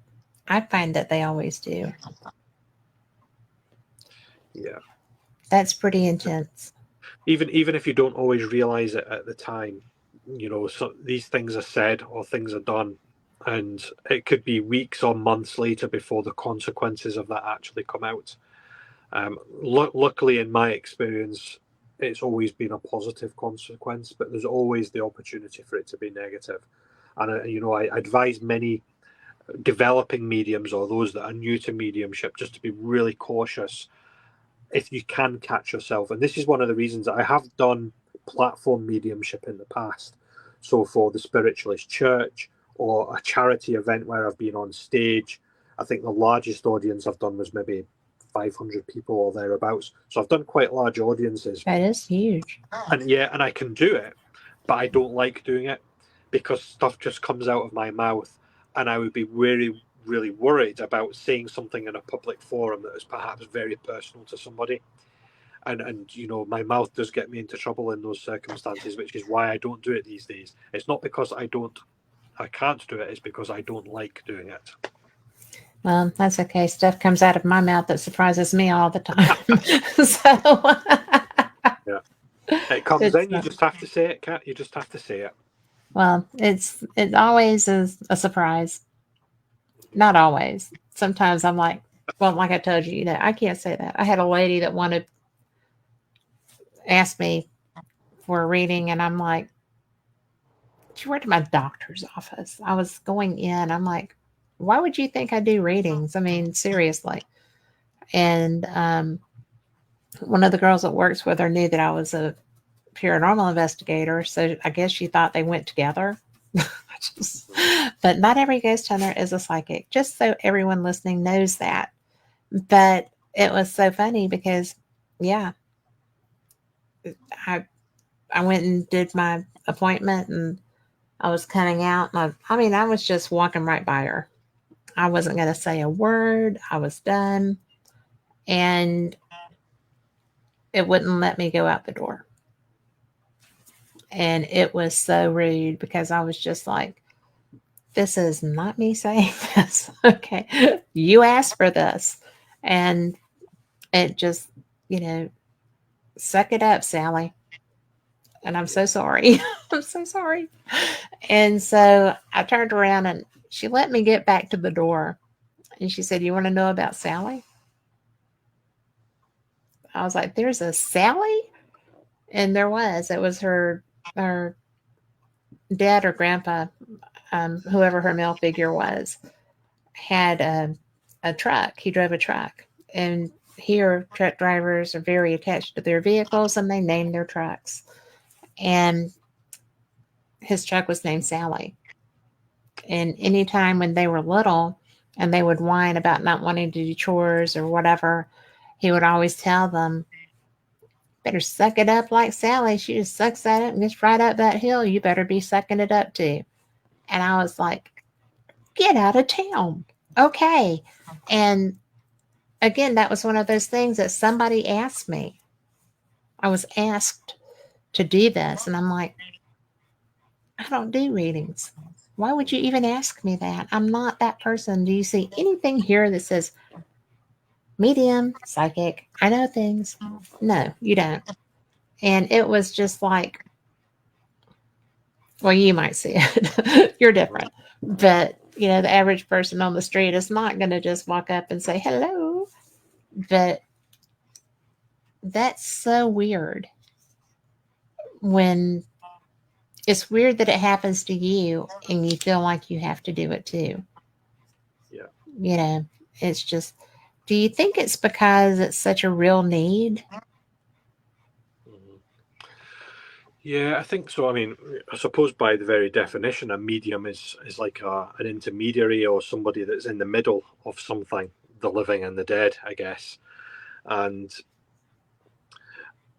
I find that they always do. yeah. That's pretty intense. even if you don't always realize it at the time, so these things are said or things are done, and it could be weeks or months later before the consequences of that actually come out. Luckily, in my experience, it's always been a positive consequence, but there's always the opportunity for it to be negative. And I advise many developing mediums or those that are new to mediumship just to be really cautious if you can catch yourself. And this is one of the reasons I have done platform mediumship in the past. So for the Spiritualist Church or a charity event where I've been on stage, I think the largest audience I've done was maybe 500 people or thereabouts. So I've done quite large audiences. That is huge. And I can do it, but I don't like doing it because stuff just comes out of my mouth, and I would be really, really worried about saying something in a public forum that is perhaps very personal to somebody. And my mouth does get me into trouble in those circumstances, which is why I don't do it these days. It's not because I can't do it, it's because I don't like doing it. Well, that's okay. Stuff comes out of my mouth that surprises me all the time. So Yeah. It comes in, you just have to say it, Kat. You just have to say it. well, it always is a surprise. Not always. Sometimes I'm like, well, like I told you, I can't say that. I had a lady that wanted asked me for a reading, and I'm like, she worked at my doctor's office. I was going in. I'm like, why would you think I do readings? I mean, seriously. And one of the girls that works with her knew that I was a paranormal investigator, so I guess she thought they went together. But not every ghost hunter is a psychic, just so everyone listening knows that. But it was so funny because, yeah, I I went and did my appointment, and I was coming out. And I was just walking right by her. I wasn't going to say a word. I was done, and it wouldn't let me go out the door. And it was so rude because I was just like, this is not me saying this. Okay. You asked for this. And it just, you know, suck it up, Sally. And I'm so sorry. I'm so sorry. And so I turned around and she let me get back to the door. And she said, "You want to know about Sally?" I was like, "There's a Sally?" And there was. It was her dad or grandpa, whoever her male figure was, had a truck. He drove a truck. And here, truck drivers are very attached to their vehicles and they name their trucks. And his truck was named Sally. And anytime when they were little and they would whine about not wanting to do chores or whatever, he would always tell them, "Better suck it up like Sally. She just sucks at it and gets right up that hill. You better be sucking it up too." And I was like, get out of town. Okay. And again, that was one of those things that somebody asked me. I was asked to do this. And I'm like, I don't do readings. Why would you even ask me that? I'm not that person. Do you see anything here that says medium, psychic? I know things. No, you don't. And it was just like, well, you might see it. You're different. But, the average person on the street is not going to just walk up and say hello. But that's so weird when it's weird that it happens to you and you feel like you have to do it too. Yeah. It's just, do you think it's because it's such a real need? Mm-hmm. Yeah, I think so. I mean, I suppose by the very definition, a medium is like an intermediary or somebody that's in the middle of something, the living and the dead, I guess. And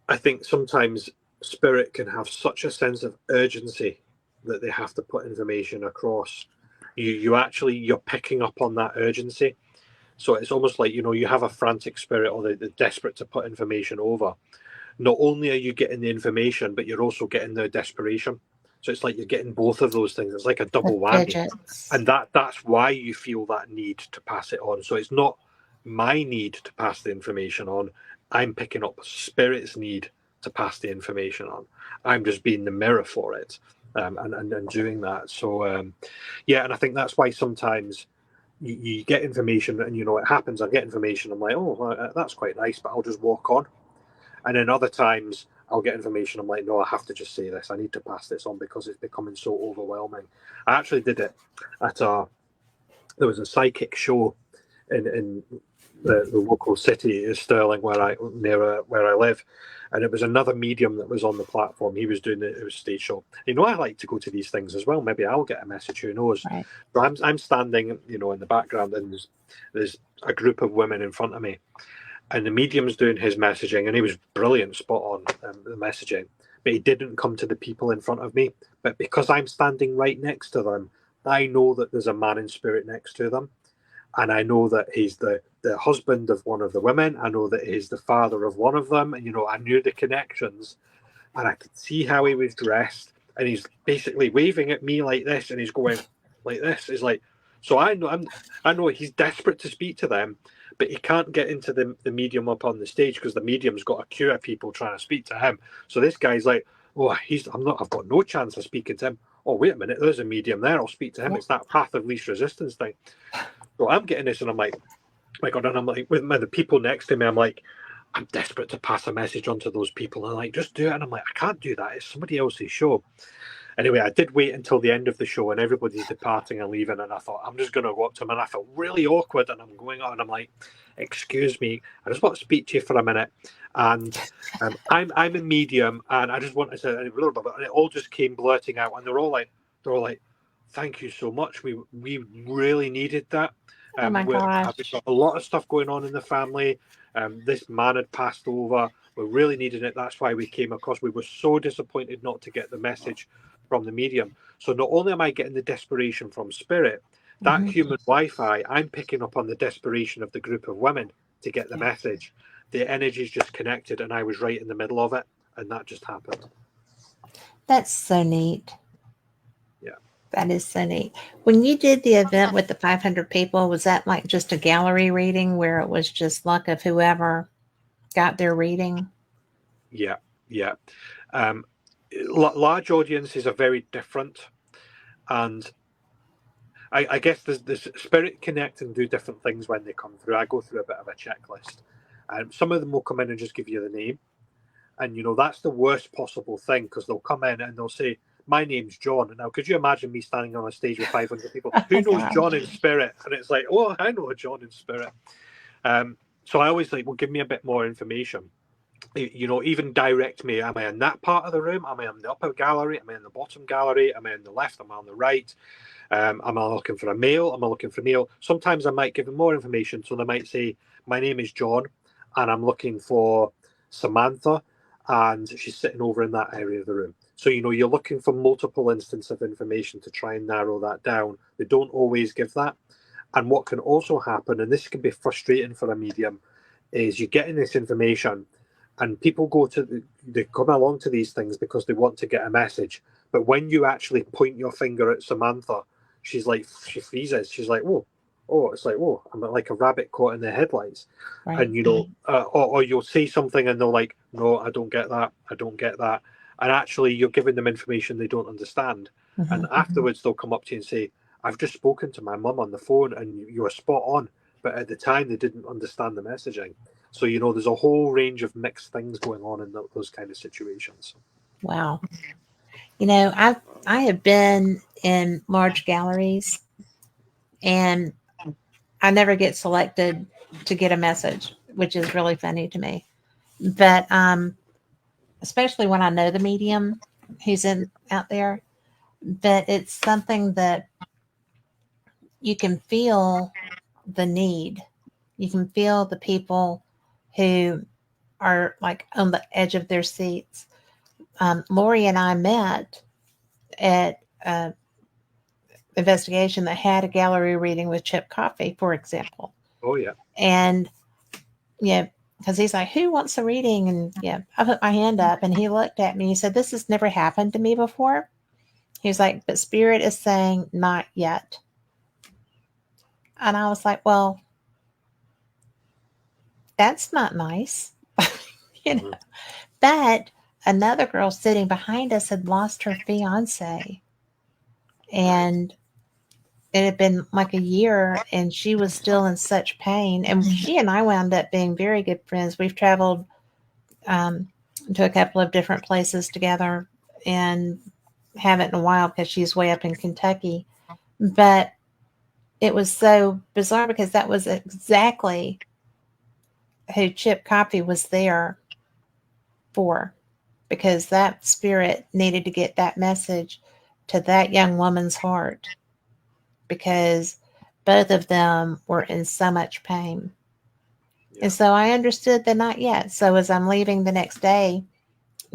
I think sometimes spirit can have such a sense of urgency that they have to put information across. You're picking up on that urgency. So it's almost like, you have a frantic spirit or they're desperate to put information over. Not only are you getting the information, but you're also getting their desperation. So it's like you're getting both of those things. It's like a double whammy. Fidgets. And that's why you feel that need to pass it on. So it's not my need to pass the information on. I'm picking up spirit's need to pass the information on. I'm just being the mirror for it, and doing that. So yeah, and I think that's why sometimes you get information, and it happens. I get information, I'm like, oh, that's quite nice, but I'll just walk on. And then other times I'll get information, I'm like, no, I have to just say this. I need to pass this on because it's becoming so overwhelming. I actually did it at there was a psychic show in the local city Stirling, where I live, and it was another medium that was on the platform. He was doing it was stage show. I like to go to these things as well. Maybe I'll get a message. Who knows? Right. So I'm standing, in the background, and there's a group of women in front of me, and the medium's doing his messaging, and he was brilliant, spot on the messaging. But he didn't come to the people in front of me. But because I'm standing right next to them, I know that there's a man in spirit next to them. And I know that he's the husband of one of the women. I know that he's the father of one of them. And, I knew the connections. And I could see how he was dressed. And he's basically waving at me like this. And he's going like this. It's like, so I know he's desperate to speak to them, but he can't get into the medium up on the stage because the medium's got a queue of people trying to speak to him. So this guy's like, oh, I've got no chance of speaking to him. Oh, wait a minute, there's a medium there. I'll speak to him. Yeah. It's that path of least resistance thing. So I'm getting this, and I'm like, oh my God, and I'm like, with the people next to me, I'm like, I'm desperate to pass a message on to those people. And I'm like, just do it. And I'm like, I can't do that. It's somebody else's show. Anyway, I did wait until the end of the show, and everybody's departing and leaving. And I thought, I'm just going to go up to him. And I felt really awkward. And I'm going on, and I'm like, excuse me, I just want to speak to you for a minute. And I'm a medium, and I just wanted to, and it all just came blurting out. And they're all like, thank you so much. We really needed that. Oh my We've gosh. got a lot of stuff going on in the family. This man had passed over. We really needed it. That's why we came across. We were so disappointed not to get the message from the medium. So not only am I getting the desperation from spirit, that human Wi-Fi, I'm picking up on the desperation of the group of women to get the message. The energy's just connected, and I was right in the middle of it, and that just happened. That's so neat. Yeah. That is so neat. When you did the event with the 500 people, was that like just a gallery reading where it was just luck of whoever got their reading? Yeah. Large audiences are very different, and I guess there's spirit connect and do different things when they come through. I go through a bit of a checklist. Some of them will come in and just give you the name, and that's the worst possible thing because they'll come in and they'll say, "My name's John." Now, could you imagine me standing on a stage with 500 people? Oh Who my knows gosh. John in spirit? And it's like, oh, I know a John in spirit. So I always like, well, give me a bit more information. Even direct me. Am I in that part of the room? Am I in the upper gallery? Am I in the bottom gallery? Am I on the left? Am I on the right? Am I looking for a male? Am I looking for male? Sometimes I might give them more information. So they might say, my name is John, and I'm looking for Samantha, and she's sitting over in that area of the room. So, you're looking for multiple instances of information to try and narrow that down. They don't always give that. And what can also happen, and this can be frustrating for a medium, is you're getting this information and people they come along to these things because they want to get a message. But when you actually point your finger at Samantha, she freezes. She's like, it's like, I'm like a rabbit caught in the headlights. Right. And, or you'll say something and they're like, no, I don't get that. I don't get that. And actually you're giving them information they don't understand. And afterwards they'll come up to you and say, I've just spoken to my mum on the phone and you were spot on. But at the time they didn't understand the messaging. So, there's a whole range of mixed things going on in those kind of situations. Wow. I have been in large galleries and I never get selected to get a message, which is really funny to me. But especially when I know the medium who's in out there, but it's something that you can feel the need. You can feel the people who are like on the edge of their seats. Lori and I met at investigation that had a gallery reading with Chip Coffey, for example. Oh, yeah. And, because he's like, who wants a reading? And, I put my hand up and he looked at me. He said, this has never happened to me before. He was like, but Spirit is saying not yet. And I was like, well, that's not nice. But another girl sitting behind us had lost her fiance, Right. and it had been like a year, and she was still in such pain. And she and I wound up being very good friends. We've traveled um, to a couple of different places together, and haven't in a while because she's way up in Kentucky. But it was so bizarre because that was exactly who Chip Coffey was there for, because that spirit needed to get that message to that young woman's heart, because both of them were in so much pain. And Yeah. so I understood the not yet. So as I'm leaving the next day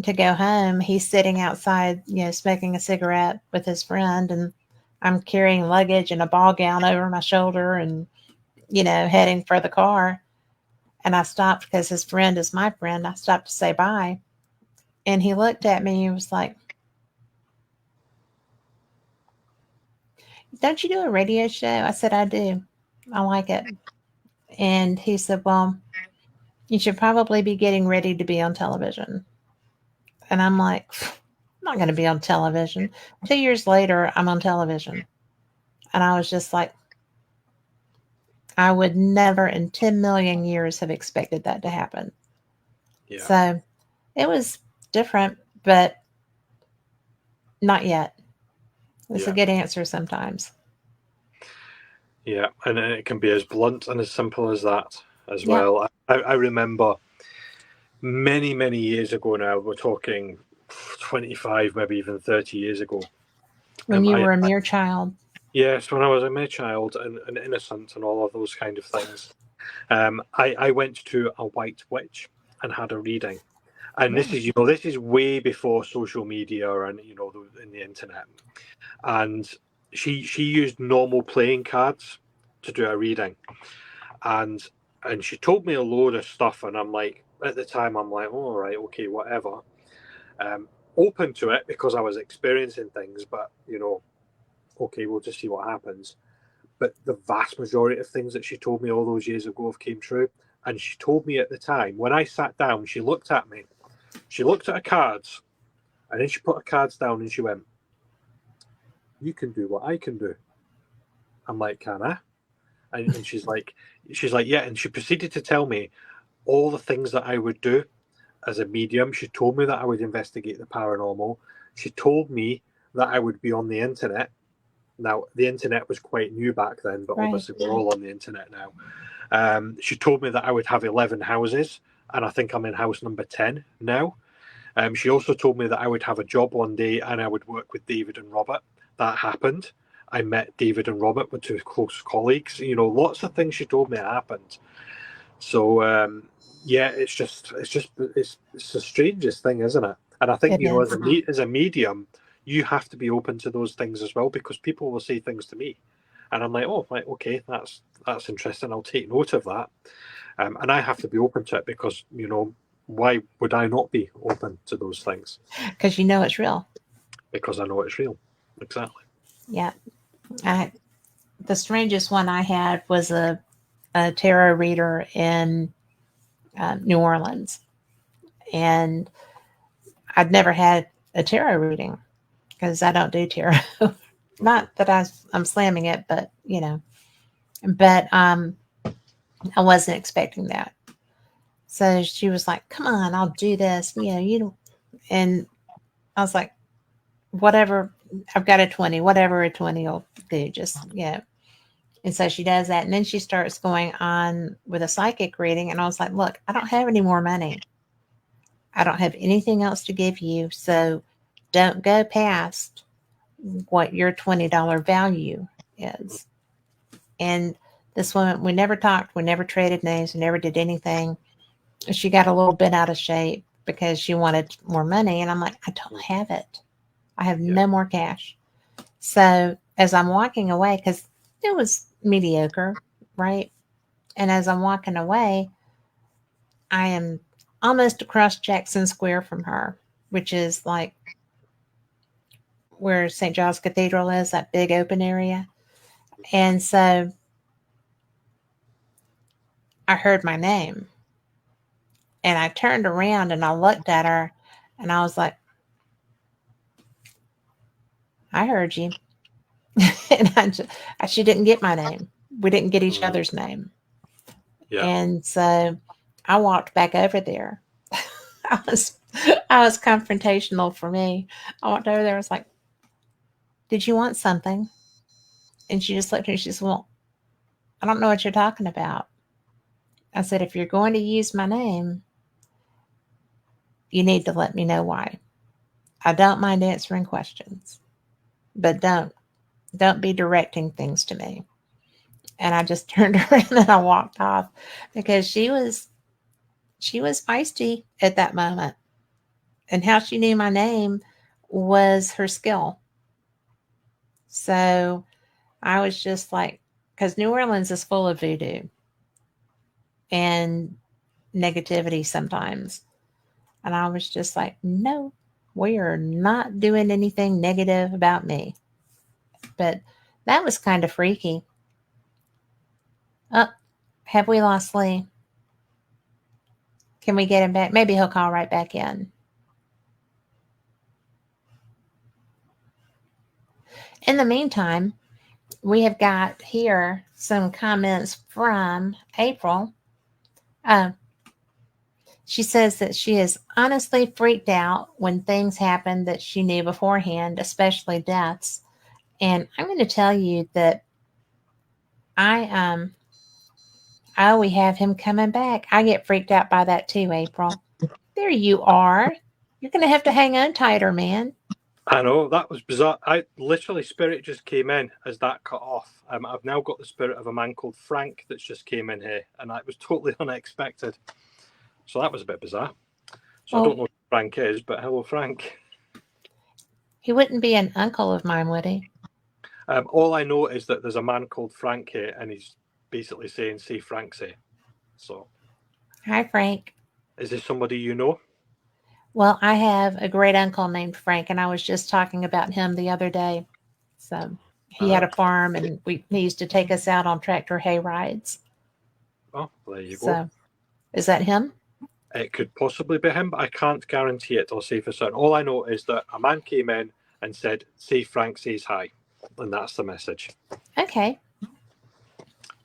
to go home, he's sitting outside, smoking a cigarette with his friend, and I'm carrying luggage and a ball gown over my shoulder and, heading for the car. And I stopped because his friend is my friend. I stopped to say bye. And he looked at me and he was like, "Don't you do a radio show?" I said, "I do. I like it." And he said, "Well, you should probably be getting ready to be on television." And I'm like, "I'm not going to be on television." 2 years later, I'm on television. And I was just like, I would never in 10 million years have expected that to happen. Yeah. So it was different, but not yet. It's a Yeah. good answer sometimes. Yeah. And it can be as blunt and as simple as that as Yep. well. I remember many, many years ago now, we're talking 25, maybe even 30 years ago. When you I were a mere child. Yes, when I was a mere child and innocent and all of those kind of things, I went to a white witch and had a reading. And this Really? is, this is way before social media and, in the internet. And she used normal playing cards to do a reading. And she told me a load of stuff. And I'm like, at the time, I'm like, oh, all right, okay, whatever. Um, Open to it because I was experiencing things, but, okay, we'll just see what happens. But the vast majority of things that she told me all those years ago have came true. And she told me at the time, when I sat down, she looked at me, she looked at her cards, and then she put her cards down and she went, "You can do what I can do." I'm like, "Can I?" And she's like, "Yeah." And she proceeded to tell me all the things that I would do as a medium. She told me that I would investigate the paranormal. She told me that I would be on the internet. Now, the internet was quite new back then, but Right. obviously we're all on the internet now. She told me that I would have 11 houses, and I think I'm in house number 10 now. She also told me that I would have a job one day and I would work with David and Robert. That happened. I met David and Robert, were two close colleagues. Lots of things she told me happened. So yeah, it's the strangest thing, isn't it? And I think It is. as a medium, you have to be open to those things as well because people will say things to me, and I'm like, oh, right, okay, that's interesting. I'll take note of that, and I have to be open to it because why would I not be open to those things? Because you know it's real. Because I know it's real. Exactly. Yeah. I, the strangest one I had was a tarot reader in New Orleans. And I'd never had a tarot reading because I don't do tarot. Mm-hmm. Not that I'm slamming it, but, but I wasn't expecting that. So she was like, "Come on, I'll do this." And I was like, "Whatever, I've got a 20, whatever a 20 will do, just, And so she does that. And then she starts going on with a psychic reading. And I was like, "Look, I don't have any more money. I don't have anything else to give you. So don't go past what your $20 value is." And this woman, we never talked, we never traded names, we never did anything. She got a little bit out of shape because she wanted more money. And I'm like, "I don't have it. I have Yeah. no more cash." So as I'm walking away, because it was mediocre, right? And as I'm walking away, I am almost across Jackson Square from her, which is like where St. Giles Cathedral is, that big open area. And so I heard my name and I turned around and I looked at her And I was like, I heard you. And she didn't get my name. We didn't get each Mm. other's name. Yeah. And so I walked back over there. I was I was confrontational for me. I walked over there. I was like, "Did you want something?" And she just looked at me. She said, "Well, I don't know what you're talking about." I said, "If you're going to use my name, you need to let me know why. I don't mind answering questions, but don't be directing things to me." And I just turned around and I walked off because she was feisty at that moment. And how she knew my name was her skill. So I was just like, because New Orleans is full of voodoo and negativity sometimes. And I was just like, no, we are not doing anything negative about me. But that was kind of freaky. Oh, have we lost Lee? Can we get him back? Maybe he'll call right back in. In the meantime, we have got here some comments from April. Uh, she says that she is honestly freaked out when things happen that she knew beforehand, especially deaths. And I'm going to tell you that I oh, we have him coming back. I get freaked out by that too, April. There you are. You're going to have to hang on tighter, man. I know, that was bizarre. I literally, spirit just came in as that cut off. I've now got the spirit of a man called Frank that's just came in here, and that was totally unexpected. So that was a bit bizarre. So I Well, don't know who Frank is, but hello, Frank. he wouldn't be an uncle of mine, would he? All I know is that there's a man called Frank here, and he's basically saying, "See Frank say." So, Hi, Frank. is this somebody you know? Well, I have a great uncle named Frank, and I was just talking about him the other day. So he had Uh, a farm, and he used to take us out on tractor hay rides. oh, there you go. So is that him? It could possibly be him, but I can't guarantee it or say for certain. All I know is that a man came in and said, "See Frank says hi," and that's the message. Okay.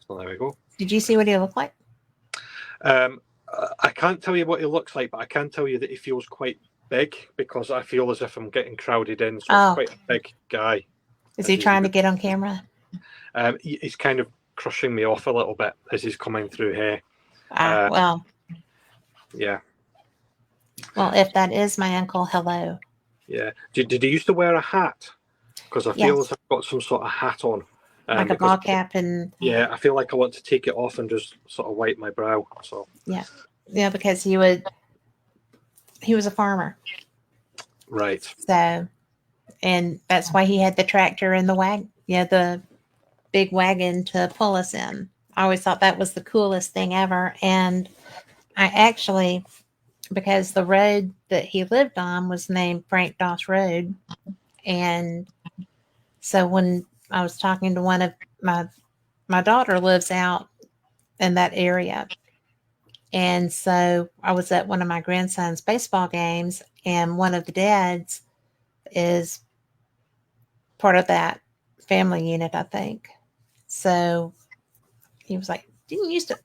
So there we go. Did you see what he looked like? Um, I can't tell you what he looks like, but I can tell you that he feels quite big because I feel as if I'm getting crowded in. So it's Oh, quite a big guy. is he trying to get on camera? He's kind of crushing me off a little bit as he's coming through here. Ah, well, Yeah, well, if that is my uncle, hello. yeah. Did he used to wear a hat? Because I feel as Yes, if I've got some sort of hat on. like a Because ball cap and yeah, I feel like I want to take it off and just sort of wipe my brow. So yeah, yeah, because he was a farmer, right. so and that's why he had the tractor and the the big wagon to pull us in. I always thought that was the coolest thing ever, and I actually because the road that he lived on was named Frank Doss Road, and so when I was talking to one of my daughter lives out in that area. And so I was at one of my grandson's baseball games, and one of the dads is part of that family unit, I think. So he was like, "Didn't you used to,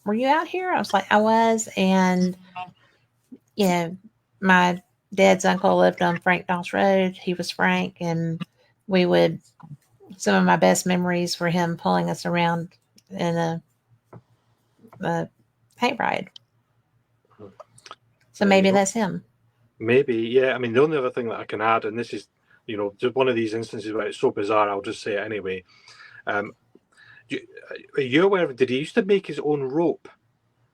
were you out here?" I was like, "I was." And, you know, my dad's uncle lived on Frank Doss Road. He was Frank. And we would, some of my best memories were him pulling us around in a paint ride. So There you maybe go. that's him. Maybe, yeah. I mean, the only other thing that I can add, and this is, just one of these instances where it's so bizarre, I'll just say it anyway. Um, are you aware of, did he used to make his own rope?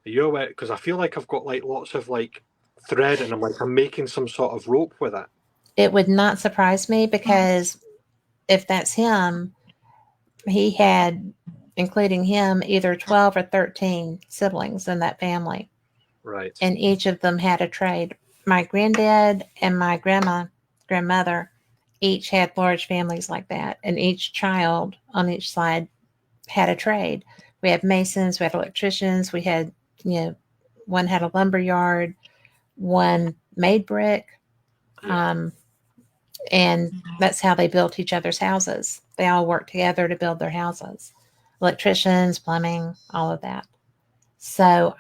Are you aware? Because I feel like I've got like lots of like thread, and I'm making some sort of rope with it. It would not surprise me because if that's him, he had, including him, either 12 or 13 siblings in that family. Right. And each of them had a trade. My granddad and my grandmother each had large families like that. And each child on each side had a trade. We had masons, we had electricians, we had, one had a lumber yard, one made brick, Yeah. and that's how they built each other's houses. They all worked together to build their houses, electricians, plumbing, all of that. So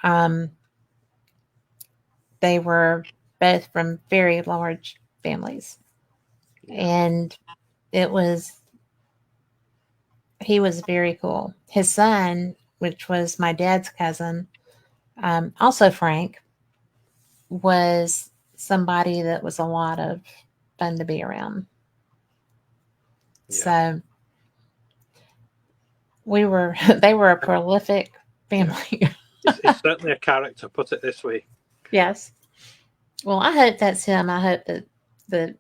they were both from very large families, Yeah. and it was he was very cool. His son, which was my dad's cousin, also Frank, was somebody that was a lot of fun to be around. Yeah. So we were they were a prolific Yeah. family. It's certainly a character, put it this way. Yes. Well, I hope that's him. I hope that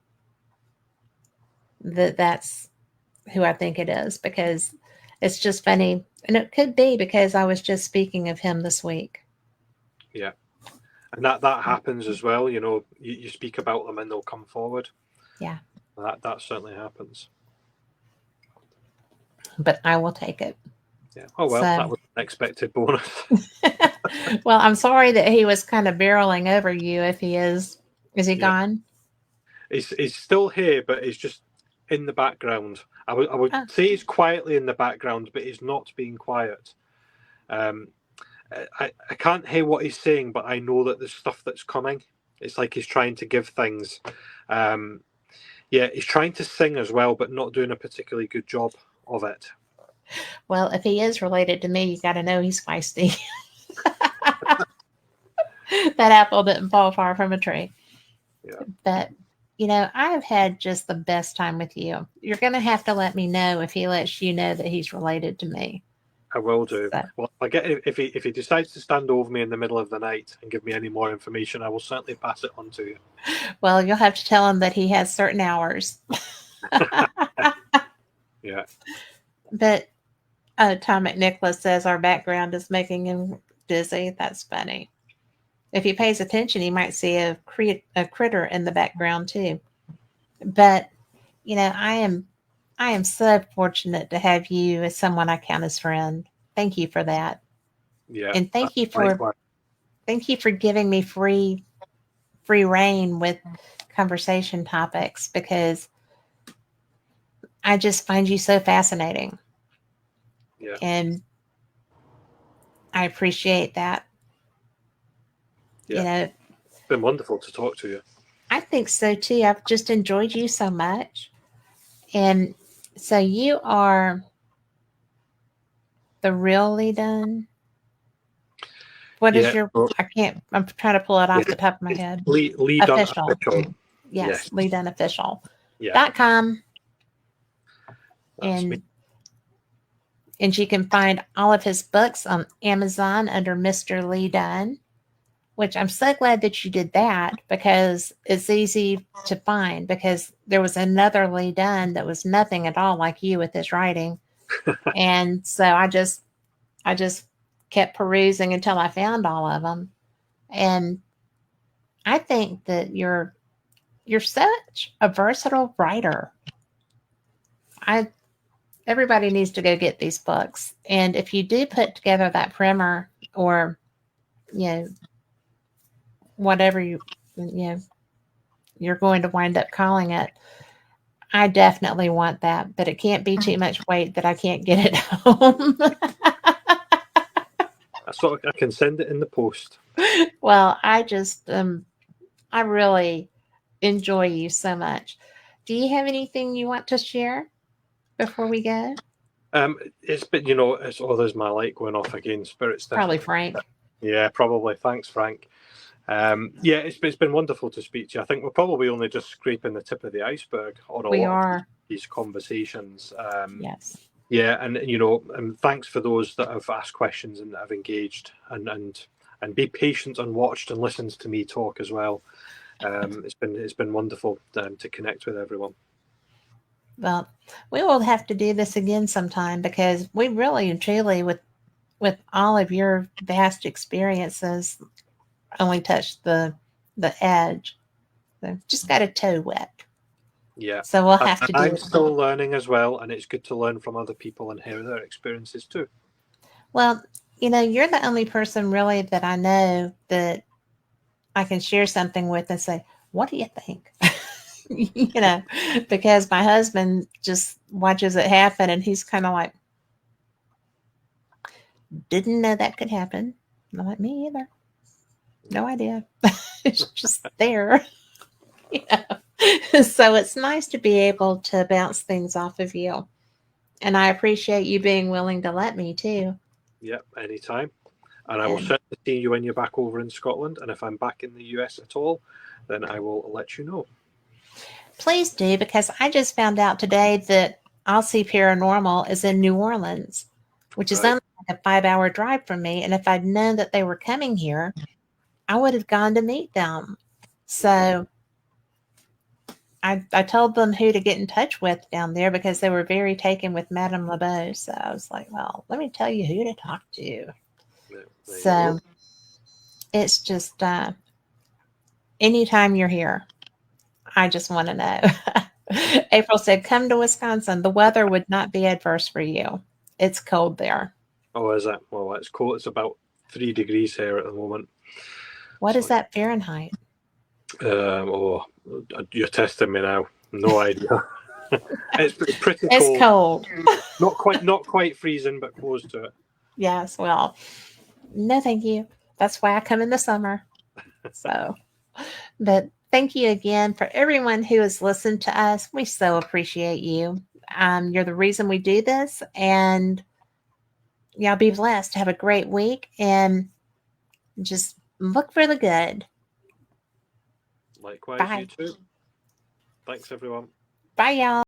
that's who I think it is, because it's just funny, and it could be because I was just speaking of him this week. Yeah. And that happens as well. You speak about them and they'll come forward. Yeah, That certainly happens. but I will take it. Yeah. Oh well, So, that was an expected bonus. well, I'm sorry that he was kind of barreling over you. If he is he Yeah. gone? He's still here, but he's just in the background. I would Oh, say he's quietly in the background, but he's not being quiet. Um, I can't hear what he's saying, but I know that there's stuff that's coming. It's like he's trying to give things. Um, yeah, he's trying to sing as well, but not doing a particularly good job of it. well, if he is related to me, you got to know he's feisty. That apple didn't fall far from a tree. Yeah, But I've had just the best time with you. You're going to have to let me know if he lets you know that he's related to me. I will do. So, Well, if he decides to stand over me in the middle of the night and give me any more information, I will certainly pass it on to you. well, you'll have to tell him that he has certain hours. Yeah, But Tom McNicholas says our background is making him dizzy. That's funny. If he pays attention, he might see a critter in the background too. But I am so fortunate to have you as someone I count as friend. Thank you for that, yeah. and Likewise. thank you for giving me free reign with conversation topics, because I just find you so fascinating, Yeah, and I appreciate that. You yeah. know, It's been wonderful to talk to you. I think so too. I've just enjoyed you so much. And so you are the real Lee Dunn. What is Yeah, your? well, I can't. I'm trying to pull it off it's, the top of my it's head. Lee Dunn Official. official. Yes, Yes, Lee Dunn official. yeah, .com, that's me. and you can find all of his books on Amazon under Mr. Lee Dunn, which I'm so glad that you did that, because it's easy to find, because there was another Lee Dunn that was nothing at all like you with his writing. And so I just kept perusing until I found all of them. And I think that you're such a versatile writer. I Everybody needs to go get these books. And if you do put together that primer, or you know whatever you know you're going to wind up calling it, I definitely want that, but it can't be too much weight that I can't get it home. I can send it in the post. Well, I really enjoy you so much. Do you have anything you want to share before we go? It's been, it's there's my light going off again. Spirit's Probably definitely. Frank. Yeah, probably. Thanks, Frank. Yeah, it's been wonderful to speak to you. I think we're probably only just scraping the tip of the iceberg on a We lot of are. these conversations. Yes. Yeah, and thanks for those that have asked questions and that have engaged and be patient and watched and listened to me talk as well. It's been wonderful to connect with everyone. Well, we will have to do this again sometime, because we really and truly, with all of your vast experiences, only touched the edge. So just got a toe wet. Yeah, So we'll and have to do I'm it. still learning as well, and it's good to learn from other people and hear their experiences too. Well, you're the only person really that I know that I can share something with and say, "What do you think?" you know, because my husband just watches it happen and he's kind of like, "Didn't know that could happen." And I'm like, "Me either. No idea." It's just there. you So it's nice to be able to bounce things off of you. And I appreciate you being willing to let me too. Yep, anytime. And I will And certainly see you when you're back over in Scotland. And if I'm back in the US at all, then I will let you know. please do, because I just found out today that I'll see Paranormal is in New Orleans, which is Right. only like a 5 hour drive from me. And if I'd known that they were coming here, I would have gone to meet them. Mm-hmm. So I told them who to get in touch with down there because they were very taken with Madame LeBeau. So I was like, well, let me tell you who to talk to. Yeah, there you go. So it's just anytime you're here, I just want to know. April said, come to Wisconsin. The weather would not be adverse for you. It's cold there. Oh, is it? Well, it's cold. It's about 3 degrees here at the moment. What is So, that Fahrenheit? oh, you're testing me now. No idea. It's pretty It's cold. cold. Not quite freezing, but close to it. Yes, well, no, thank you. That's why I come in the summer. So, but thank you again for everyone who has listened to us. We so appreciate you. You're the reason we do this, and y'all be blessed. Have a great week, and just look for the good. Likewise, you Bye. too. Thanks, everyone. Bye, y'all.